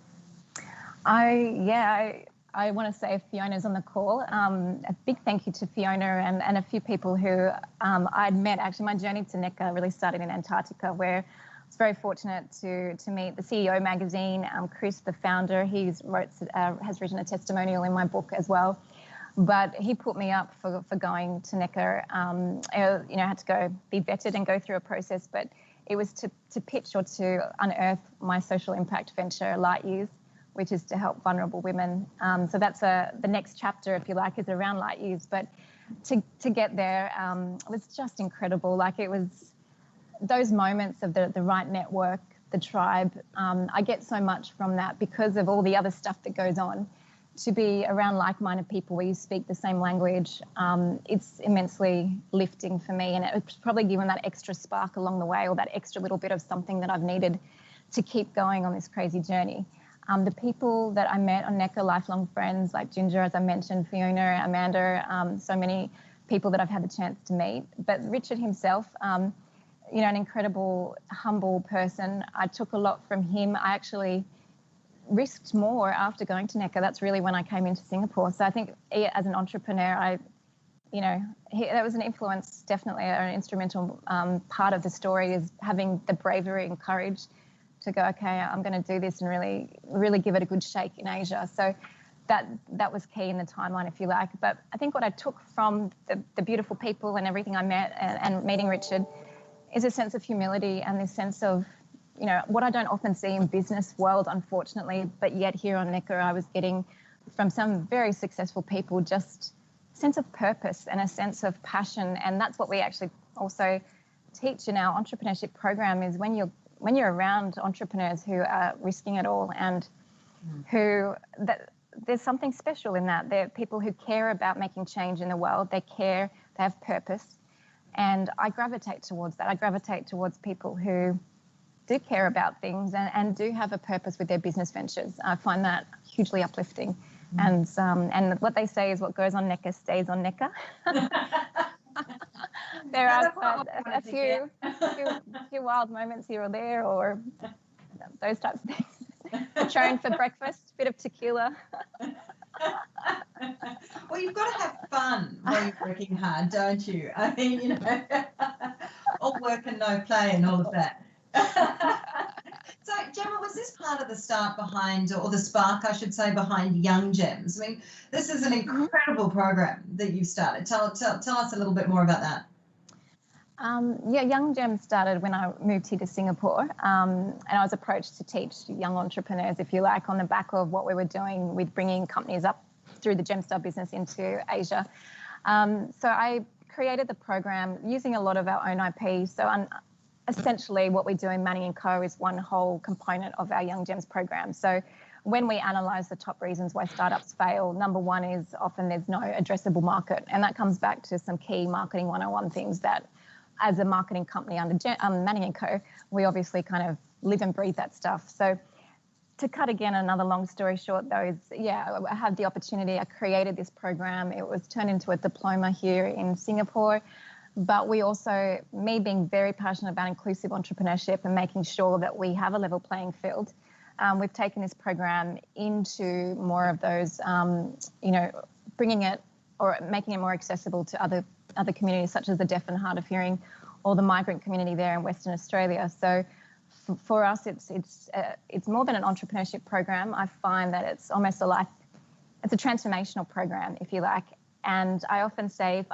I want to say, if Fiona's on the call, a big thank you to Fiona and a few people who I'd met. Actually, my journey to Necker really started in Antarctica, where I was very fortunate to meet the CEO magazine, Chris, the founder. He has written a testimonial in my book as well. But he put me up for going to Necker. I had to go be vetted and go through a process, but it was to pitch or to unearth my social impact venture, Light Years, which is to help vulnerable women. So that's the next chapter, if you like, is around Light Years. But to get there, it was just incredible. Like, it was those moments of the right network, the tribe. I get so much from that because of all the other stuff that goes on. To be around like-minded people where you speak the same language, it's immensely lifting for me. And it's probably given that extra spark along the way, or that extra little bit of something that I've needed to keep going on this crazy journey. The people that I met on Necker, lifelong friends like Ginger, as I mentioned, Fiona, Amanda, so many people that I've had the chance to meet. But Richard himself, an incredible, humble person. I took a lot from him. I actually risked more after going to NECA. That's really when I came into Singapore. So I think as an entrepreneur, that was an influence, definitely an instrumental part of the story, is having the bravery and courage to go, okay, I'm going to do this and really, really give it a good shake in Asia. So that was key in the timeline, if you like. But I think what I took from the beautiful people and everything I met and meeting Richard is a sense of humility and this sense of, what I don't often see in business world, unfortunately, but yet here on NECA, I was getting from some very successful people just a sense of purpose and a sense of passion. And that's what we actually also teach in our entrepreneurship program, is when you're around entrepreneurs who are risking it all and there's something special in that. They're people who care about making change in the world. They care, they have purpose. And I gravitate towards that. I gravitate towards people who do care about things and do have a purpose with their business ventures. I find that hugely uplifting. And what they say is what goes on NECA stays on NECA. There are a few wild moments here or there, or those types of things. Patron for breakfast, bit of tequila. Well, you've got to have fun while you're working hard, don't you? I mean, all work and no play and all of that. So, Gemma, was this part of the start behind, or the spark, I should say, behind Young Gems? I mean, this is an incredible program that you've started. Tell us a little bit more about that. Young Gems started when I moved here to Singapore, and I was approached to teach young entrepreneurs, if you like, on the back of what we were doing with bringing companies up through the Gemstar business into Asia. So I created the program using a lot of our own IP. So essentially what we do in Manning & Co. is one whole component of our Young Gems program. So when we analyse the top reasons why startups fail, number one is often there's no addressable market. And that comes back to some key marketing 101 things that, as a marketing company under Manning & Co., we obviously kind of live and breathe that stuff. So to cut again another long story short, though, I had the opportunity. I created this program. It was turned into a diploma here in Singapore. But we also, me being very passionate about inclusive entrepreneurship and making sure that we have a level playing field, we've taken this program into more of those, bringing it or making it more accessible to other communities, such as the deaf and hard of hearing, or the migrant community there in Western Australia. So for us, it's more than an entrepreneurship program. I find that it's almost it's a transformational program, if you like. And I often say,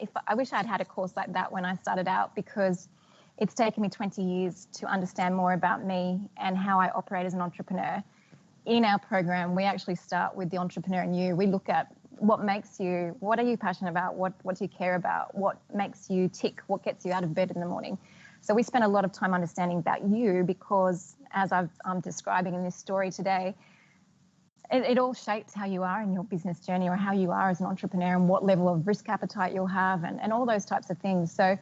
if I wish I'd had a course like that when I started out, because it's taken me 20 years to understand more about me and how I operate as an entrepreneur. In our program, we actually start with the entrepreneur in you. We look at what makes you, what are you passionate about? What do you care about? What makes you tick? What gets you out of bed in the morning? So we spend a lot of time understanding about you, because as I'm describing in this story today, it all shapes how you are in your business journey, or how you are as an entrepreneur, and what level of risk appetite you'll have, and all those types of things. So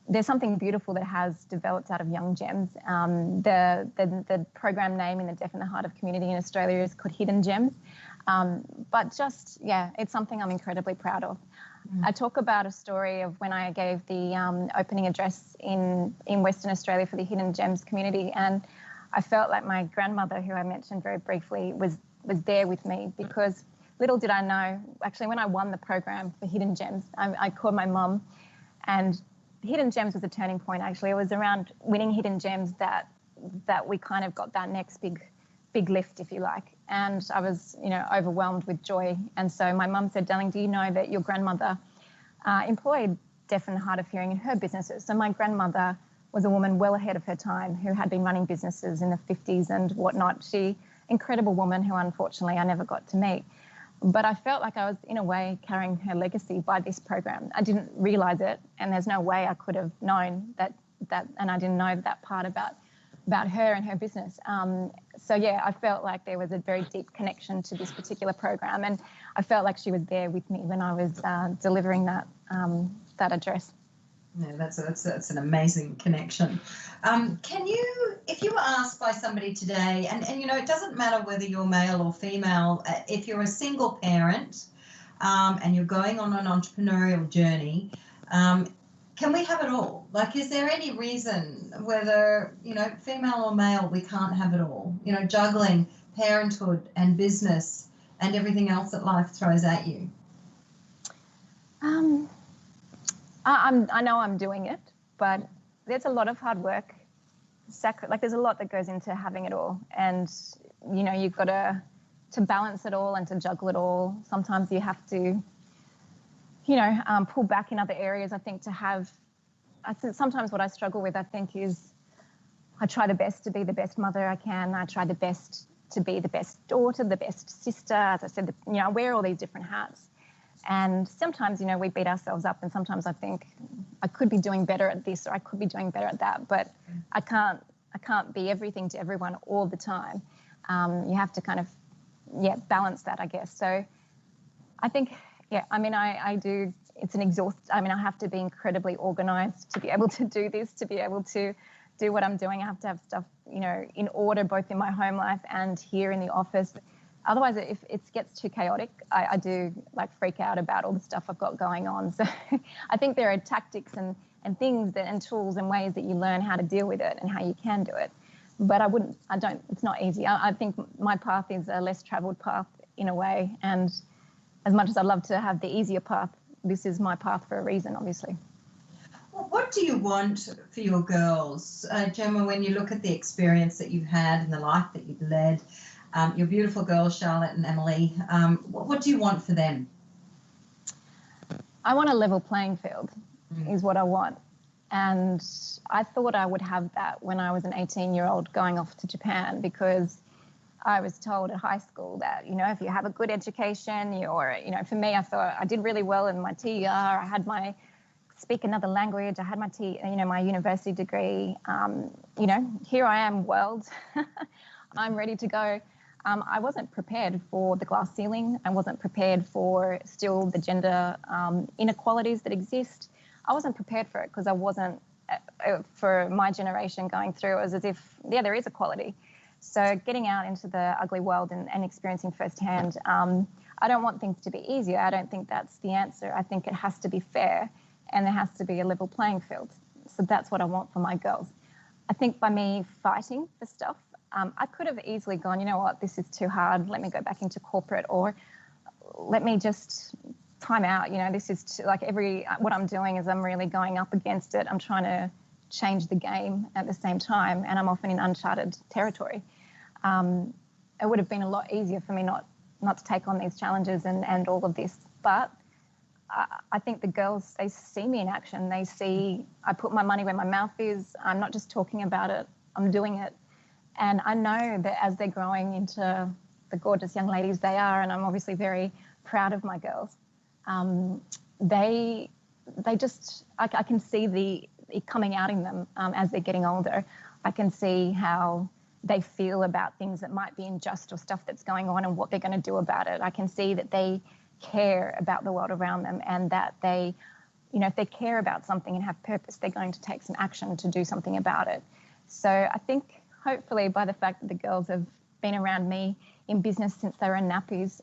there's something beautiful that has developed out of Young Gems. The program name in the deaf and the hard of community in Australia is called Hidden Gems. But it's something I'm incredibly proud of. I talk about a story of when I gave the opening address in Western Australia for the Hidden Gems community, and I felt like my grandmother, who I mentioned very briefly, was there with me, because little did I know, actually, when I won the program for Hidden Gems, I called my mum, and Hidden Gems was a turning point, actually. It was around winning Hidden Gems that we kind of got that next big lift, if you like. And I was, overwhelmed with joy. And so my mum said, "Darling, do you know that your grandmother employed deaf and hard of hearing in her businesses?" So my grandmother was a woman well ahead of her time, who had been running businesses in the 50s and whatnot. Incredible woman who unfortunately I never got to meet. But I felt like I was, in a way, carrying her legacy by this program. I didn't realise it, and there's no way I could have known that, and I didn't know that part about her and her business. I felt like there was a very deep connection to this particular program, and I felt like she was there with me when I was delivering that address. Yeah, that's an amazing connection. Can you, if you were asked by somebody today, and it doesn't matter whether you're male or female, if you're a single parent and you're going on an entrepreneurial journey, can we have it all? Like, is there any reason whether, female or male, we can't have it all? Juggling parenthood and business and everything else that life throws at you. I know I'm doing it, but there's a lot of hard work. There's a lot that goes into having it all, and you've got to balance it all and to juggle it all. Sometimes you have to, pull back in other areas. I think sometimes what I struggle with, I think, is I try the best to be the best mother I can. I try the best to be the best daughter, the best sister. As I said, I wear all these different hats. And sometimes, we beat ourselves up, and sometimes I think I could be doing better at this or I could be doing better at that, but I can't be everything to everyone all the time. You have to kind of, balance that, I guess. So I think, I do, it's an I have to be incredibly organized to be able to do this, to be able to do what I'm doing. I have to have stuff, in order, both in my home life and here in the office. Otherwise, if it gets too chaotic, I do freak out about all the stuff I've got going on. So I think there are tactics and things and tools and ways that you learn how to deal with it and how you can do it. But it's not easy. I think my path is a less traveled path in a way. And as much as I'd love to have the easier path, this is my path for a reason, obviously. Well, what do you want for your girls, Gemma, when you look at the experience that you've had and the life that you've led? Your beautiful girls, Charlotte and Emily, what do you want for them? I want a level playing field, is what I want. And I thought I would have that when I was an 18-year-old going off to Japan, because I was told at high school that, if you have a good education, for me, I thought I did really well in my TER. I had my speak another language. I had my my university degree. Here I am, world. I'm ready to go. I wasn't prepared for the glass ceiling. I wasn't prepared for still the gender inequalities that exist. I wasn't prepared for it because I wasn't, for my generation going through, it was as if, there is equality. So getting out into the ugly world and experiencing firsthand, I don't want things to be easier. I don't think that's the answer. I think it has to be fair and there has to be a level playing field. So that's what I want for my girls. I think by me fighting for stuff, I could have easily gone, you know what, this is too hard. Let me go back into corporate, or let me just time out. This is too, what I'm doing is I'm really going up against it. I'm trying to change the game at the same time, and I'm often in uncharted territory. It would have been a lot easier for me not to take on these challenges and all of this. But I think the girls, they see me in action. They see I put my money where my mouth is. I'm not just talking about it, I'm doing it. And I know that as they're growing into the gorgeous young ladies they are, and I'm obviously very proud of my girls, they just, I can see it coming out in them as they're getting older. I can see how they feel about things that might be unjust or stuff that's going on and what they're going to do about it. I can see that they care about the world around them, and that they, if they care about something and have purpose, they're going to take some action to do something about it. So I think hopefully by the fact that the girls have been around me in business since they were in nappies,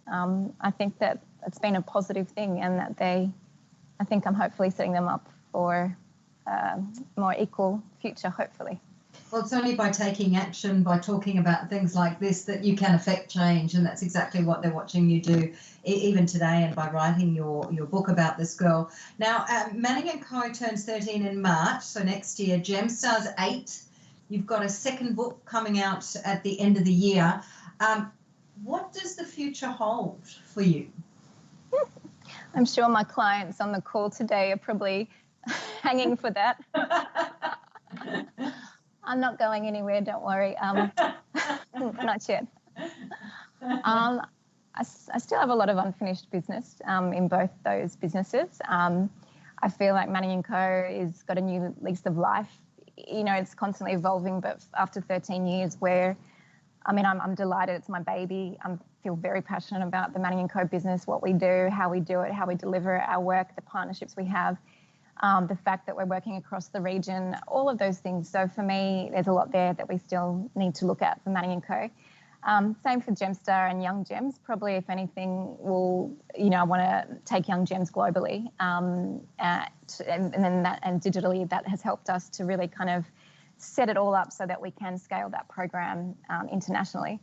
I think that it's been a positive thing, and that I think I'm hopefully setting them up for a more equal future, hopefully. Well, it's only by taking action, by talking about things like this, that you can affect change, and that's exactly what they're watching you do, even today, and by writing your book about this girl. Now, Manning & Co. turns 13 in March, so next year. Gemstar's 8. You've got a second book coming out at the end of the year. What does the future hold for you? I'm sure my clients on the call today are probably hanging for that. I'm not going anywhere, don't worry. Not yet. I still have a lot of unfinished business in both those businesses. I feel like Manning & Co. has got a new lease of life. It's constantly evolving, but after 13 years I'm delighted. It's my baby. I feel very passionate about the Manning & Co. business, what we do, how we do it, how we deliver our work, the partnerships we have, the fact that we're working across the region, all of those things. So for me, there's a lot there that we still need to look at for Manning & Co. Same for Gemstar and Young Gems. Probably, if anything, I want to take Young Gems globally, and digitally, that has helped us to really kind of set it all up so that we can scale that program internationally.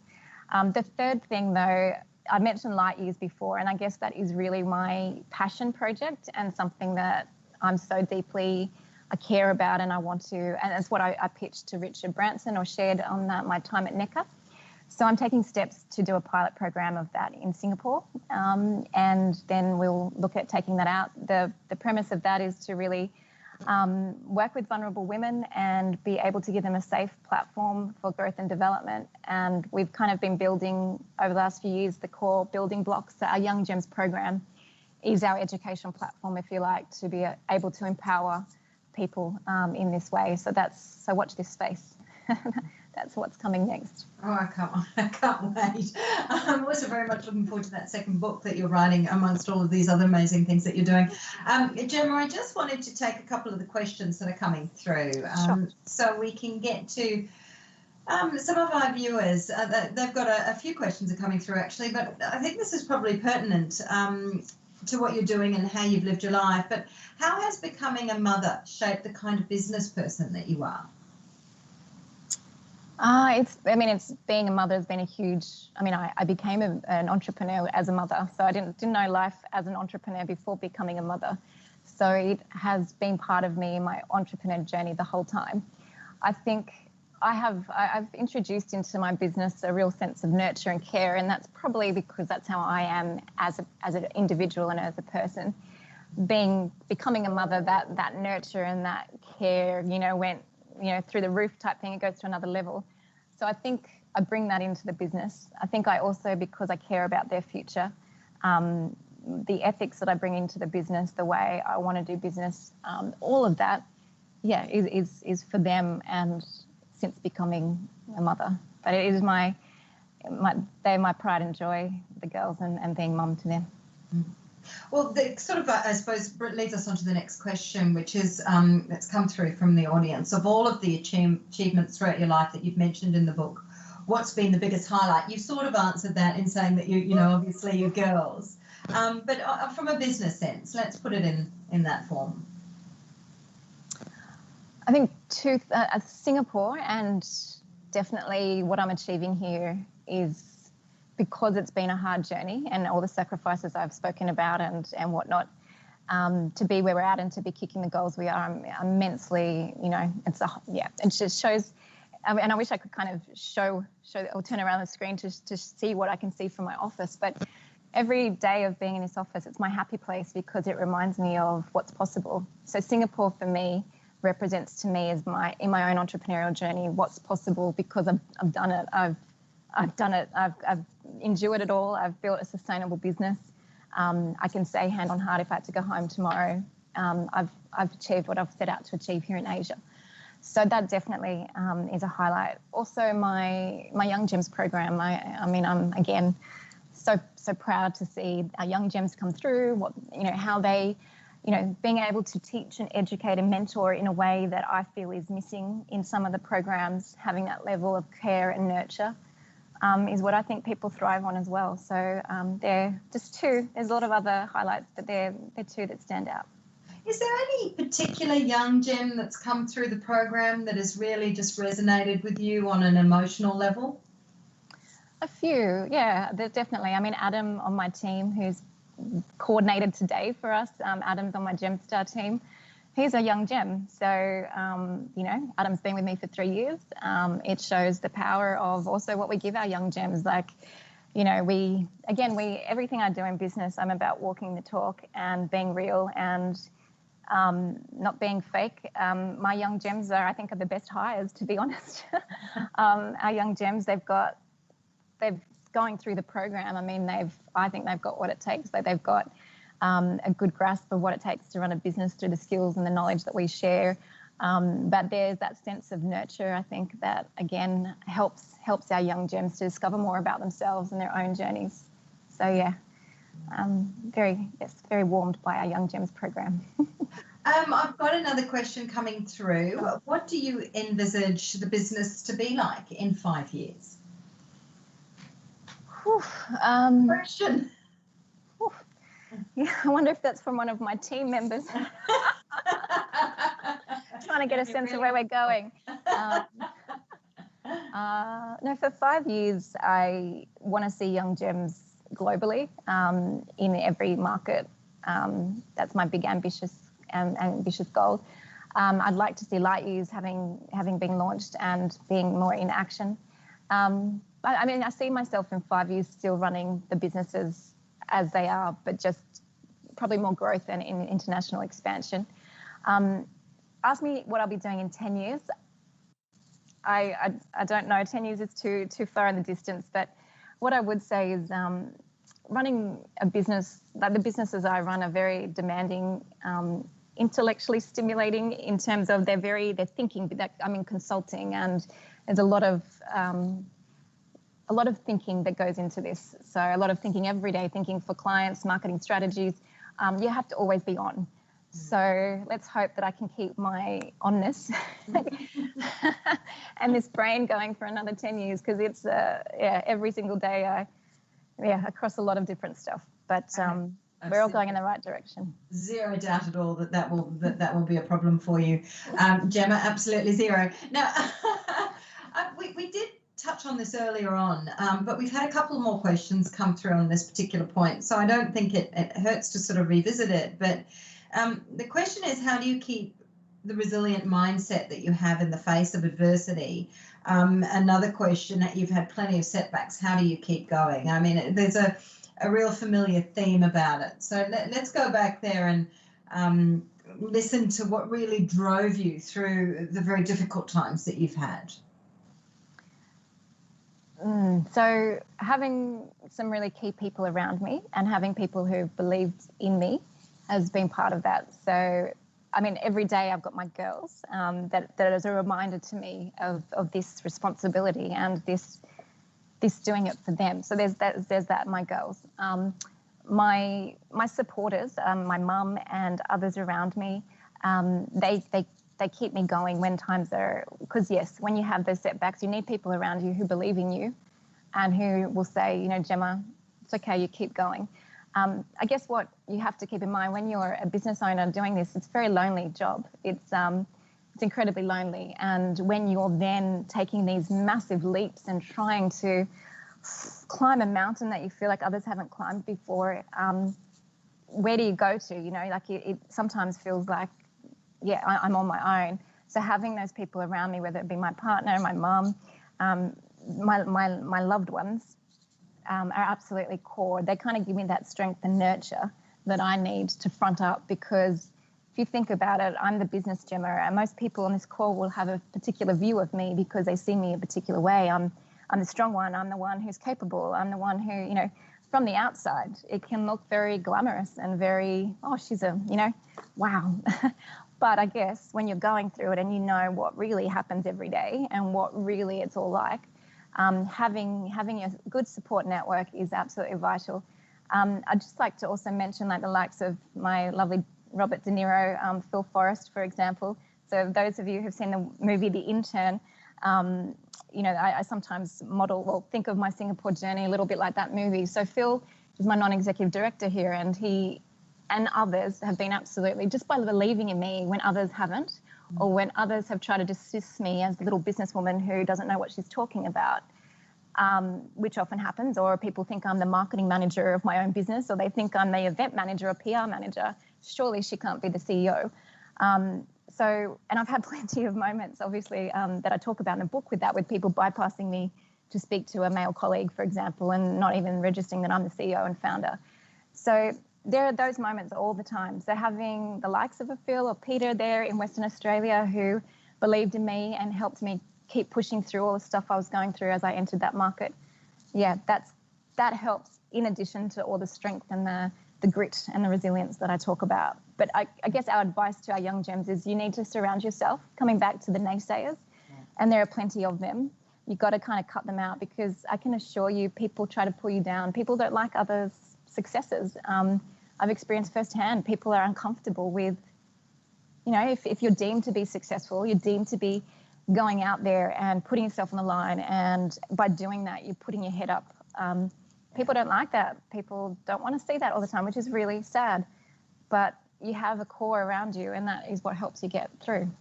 The third thing, though, I mentioned light years before, and I guess that is really my passion project and something that I'm so deeply I care about and I want to, and it's what I pitched to Richard Branson or shared on my time at NECA. So I'm taking steps to do a pilot program of that in Singapore, and then we'll look at taking that out. The premise of that is to really work with vulnerable women and be able to give them a safe platform for growth and development. And we've kind of been building over the last few years the core building blocks. So our Young Gems program is our education platform, if you like, to be able to empower people in this way. So watch this space. That's what's coming next. Oh, I can't wait. I'm also very much looking forward to that second book that you're writing amongst all of these other amazing things that you're doing. Gemma, I just wanted to take a couple of the questions that are coming through, sure. So we can get to some of our viewers. They've got a few questions are coming through, actually, but I think this is probably pertinent to what you're doing and how you've lived your life. But how has becoming a mother shaped the kind of business person that you are? It's being a mother has been a huge, I became an entrepreneur as a mother, so I didn't know life as an entrepreneur before becoming a mother. So it has been part of me in my entrepreneur journey the whole time. I think I've introduced into my business a real sense of nurture and care, and that's probably because that's how I am as an individual and as a person. Becoming a mother, that nurture and that care, went through the roof type thing. It goes to another level. So I think I bring that into the business. I think I also, because I care about their future, the ethics that I bring into the business, the way I want to do business, all of that, is for them and since becoming a mother. But it is they're my pride and joy, the girls, and being mum to them. Well, the sort of, I suppose, leads us on to the next question, which is that's come through from the audience. Of all of the achievements throughout your life that you've mentioned in the book, what's been the biggest highlight? You've sort of answered that in saying that obviously your girls, but from a business sense, let's put it in that form. I think Singapore, and definitely what I'm achieving here is because it's been a hard journey and all the sacrifices I've spoken about and whatnot, to be where we're at and to be kicking the goals we are, I'm immensely, it just shows, and I wish I could kind of show or turn around the screen to see what I can see from my office. But every day of being in this office, it's my happy place because it reminds me of what's possible. So Singapore for me represents to me as in my own entrepreneurial journey what's possible, because I've done it. I've done it. I've endured it all. I've built a sustainable business. I can say hand on heart, if I had to go home tomorrow, I've achieved what I've set out to achieve here in Asia. So that definitely is a highlight. Also, my Young Gems program. I'm again so proud to see our Young Gems come through. How they, being able to teach and educate and mentor in a way that I feel is missing in some of the programs, having that level of care and nurture. Is what I think people thrive on as well. So they're just two. There's a lot of other highlights, but they're two that stand out. Is there any particular Young Gem that's come through the program that has really just resonated with you on an emotional level? A few, yeah, definitely. Adam on my team, who's coordinated today for us, Adam's on my Gemstar team. He's a Young Gem. So, Adam's been with me for 3 years. It shows the power of also what we give our Young Gems. Everything I do in business, I'm about walking the talk and being real and not being fake. My Young Gems are the best hires, to be honest. Our Young Gems, they've going through the program. I think they've got what it takes. They've got a good grasp of what it takes to run a business through the skills and the knowledge that we share. But there's that sense of nurture, I think, that, again, helps our Young Gems to discover more about themselves and their own journeys. So, yeah, very warmed by our Young Gems program. I've got another question coming through. What do you envisage the business to be like in 5 years? Question. Yeah, I wonder if that's from one of my team members. Trying to get a sense of where we're going. No, for 5 years, I want to see young gems globally in every market. That's my big ambitious goal. I'd like to see light years having been launched and being more in action. I mean, I see myself in 5 years still running the businesses as they are, but just probably more growth and in international expansion. Ask me what I'll be doing in 10 years. I don't know. 10 years is too far in the distance, but what I would say is running a business, like the businesses I run are very demanding, intellectually stimulating in terms of they're thinking. I'm in consulting, and there's a lot of thinking that goes into this. So a lot of thinking every day, thinking for clients, marketing strategies. You have to always be on. So let's hope that I can keep my onness and this brain going for another 10 years, because it's every single day across a lot of different stuff. But we're all going in the right direction. Zero doubt at all that will be a problem for you, Gemma. Absolutely zero. Now, we did touch on this earlier on, but we've had a couple more questions come through on this particular point, so I don't think it hurts to sort of revisit it. But the question is, how do you keep the resilient mindset that you have in the face of adversity? Another question, that you've had plenty of setbacks. How do you keep going? I mean, there's a real familiar theme about it. So let's go back there and listen to what really drove you through the very difficult times that you've had. So having some really key people around me and having people who believed in me has been part of that. So, I mean, every day I've got my girls that is a reminder to me of this responsibility and this doing it for them. So there's that, my girls. My supporters, my mum and others around me, they keep me going when times are, because yes, when you have those setbacks, you need people around you who believe in you and who will say, you know, Gemma, it's okay, you keep going. I guess what you have to keep in mind when you're a business owner doing this, it's a very lonely job. It's incredibly lonely. And when you're then taking these massive leaps and trying to climb a mountain that you feel like others haven't climbed before, where do you go to? You know, like it sometimes feels like, yeah, I'm on my own. So having those people around me, whether it be my partner, my mum, my loved ones, are absolutely core. They kind of give me that strength and nurture that I need to front up, because if you think about it, I'm the business Gemma, and most people on this call will have a particular view of me because they see me a particular way. I'm the strong one. I'm the one who's capable. I'm the one who, you know, from the outside, it can look very glamorous and very, oh, she's a, you know, wow. But I guess when you're going through it and you know what really happens every day and what really it's all like, having a good support network is absolutely vital. I'd just like to also mention like the likes of my lovely Robert De Niro, Phil Forrest, for example. So those of you who've seen the movie The Intern, you know, I sometimes think of my Singapore journey a little bit like that movie. So Phil is my non-executive director here, and he and others have been absolutely, just by believing in me when others haven't, or when others have tried to dismiss me as the little businesswoman who doesn't know what she's talking about, which often happens, or people think I'm the marketing manager of my own business, or they think I'm the event manager or PR manager. Surely she can't be the CEO. So, and I've had plenty of moments, obviously, that I talk about in the book with people bypassing me to speak to a male colleague, for example, and not even registering that I'm the CEO and founder. So there are those moments all the time. So having the likes of a Phil or Peter there in Western Australia who believed in me and helped me keep pushing through all the stuff I was going through as I entered that market, yeah, that helps, in addition to all the strength and the grit and the resilience that I talk about. But I guess our advice to our young gems is you need to surround yourself, coming back to the naysayers, and there are plenty of them. You've got to kind of cut them out, because I can assure you people try to pull you down. People don't like others' successes. I've experienced firsthand, people are uncomfortable with, you know, if you're deemed to be successful, you're deemed to be going out there and putting yourself on the line, and by doing that, you're putting your head up. people don't like that. People don't want to see that all the time, which is really sad. But you have a core around you, and that is what helps you get through.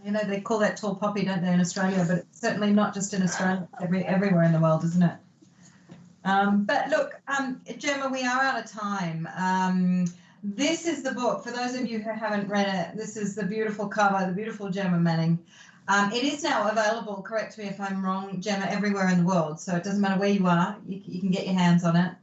You know, they call that tall poppy, don't they, in Australia? But it's certainly not just in Australia, everywhere in the world, isn't it? But look, Gemma, we are out of time. This is the book. For those of you who haven't read it, this is the beautiful cover, the beautiful Gemma Manning. It is now available, correct me if I'm wrong, Gemma, everywhere in the world. So it doesn't matter where you are, you can get your hands on it.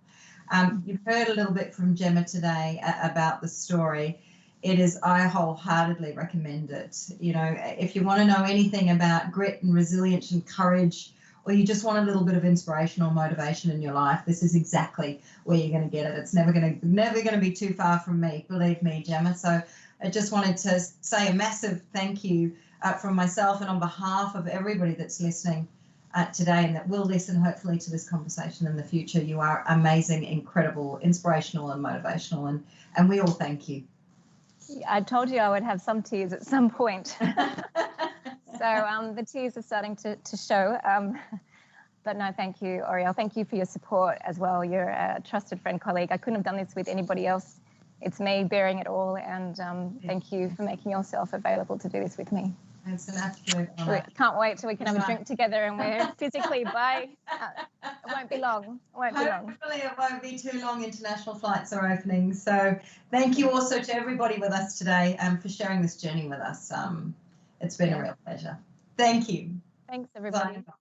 You've heard a little bit from Gemma today about the story. I wholeheartedly recommend it. You know, if you want to know anything about grit and resilience and courage, or you just want a little bit of inspiration or motivation in your life, this is exactly where you're going to get it. It's never going to be too far from me, believe me, Gemma. So I just wanted to say a massive thank you from myself and on behalf of everybody that's listening today and that will listen hopefully to this conversation in the future. You are amazing, incredible, inspirational and motivational, and we all thank you. I told you I would have some tears at some point. So the tears are starting to show. But no, thank you, Oriel. Thank you for your support as well. You're a trusted friend, colleague. I couldn't have done this with anybody else. It's me bearing it all. And thank you for making yourself available to do this with me. It's an absolute honour. Can't wait till we can have a drink together and we're physically by. It won't be long. Hopefully it won't be too long. International flights are opening. So thank you also to everybody with us today for sharing this journey with us. It's been a real pleasure. Thank you. Thanks, everybody. Bye.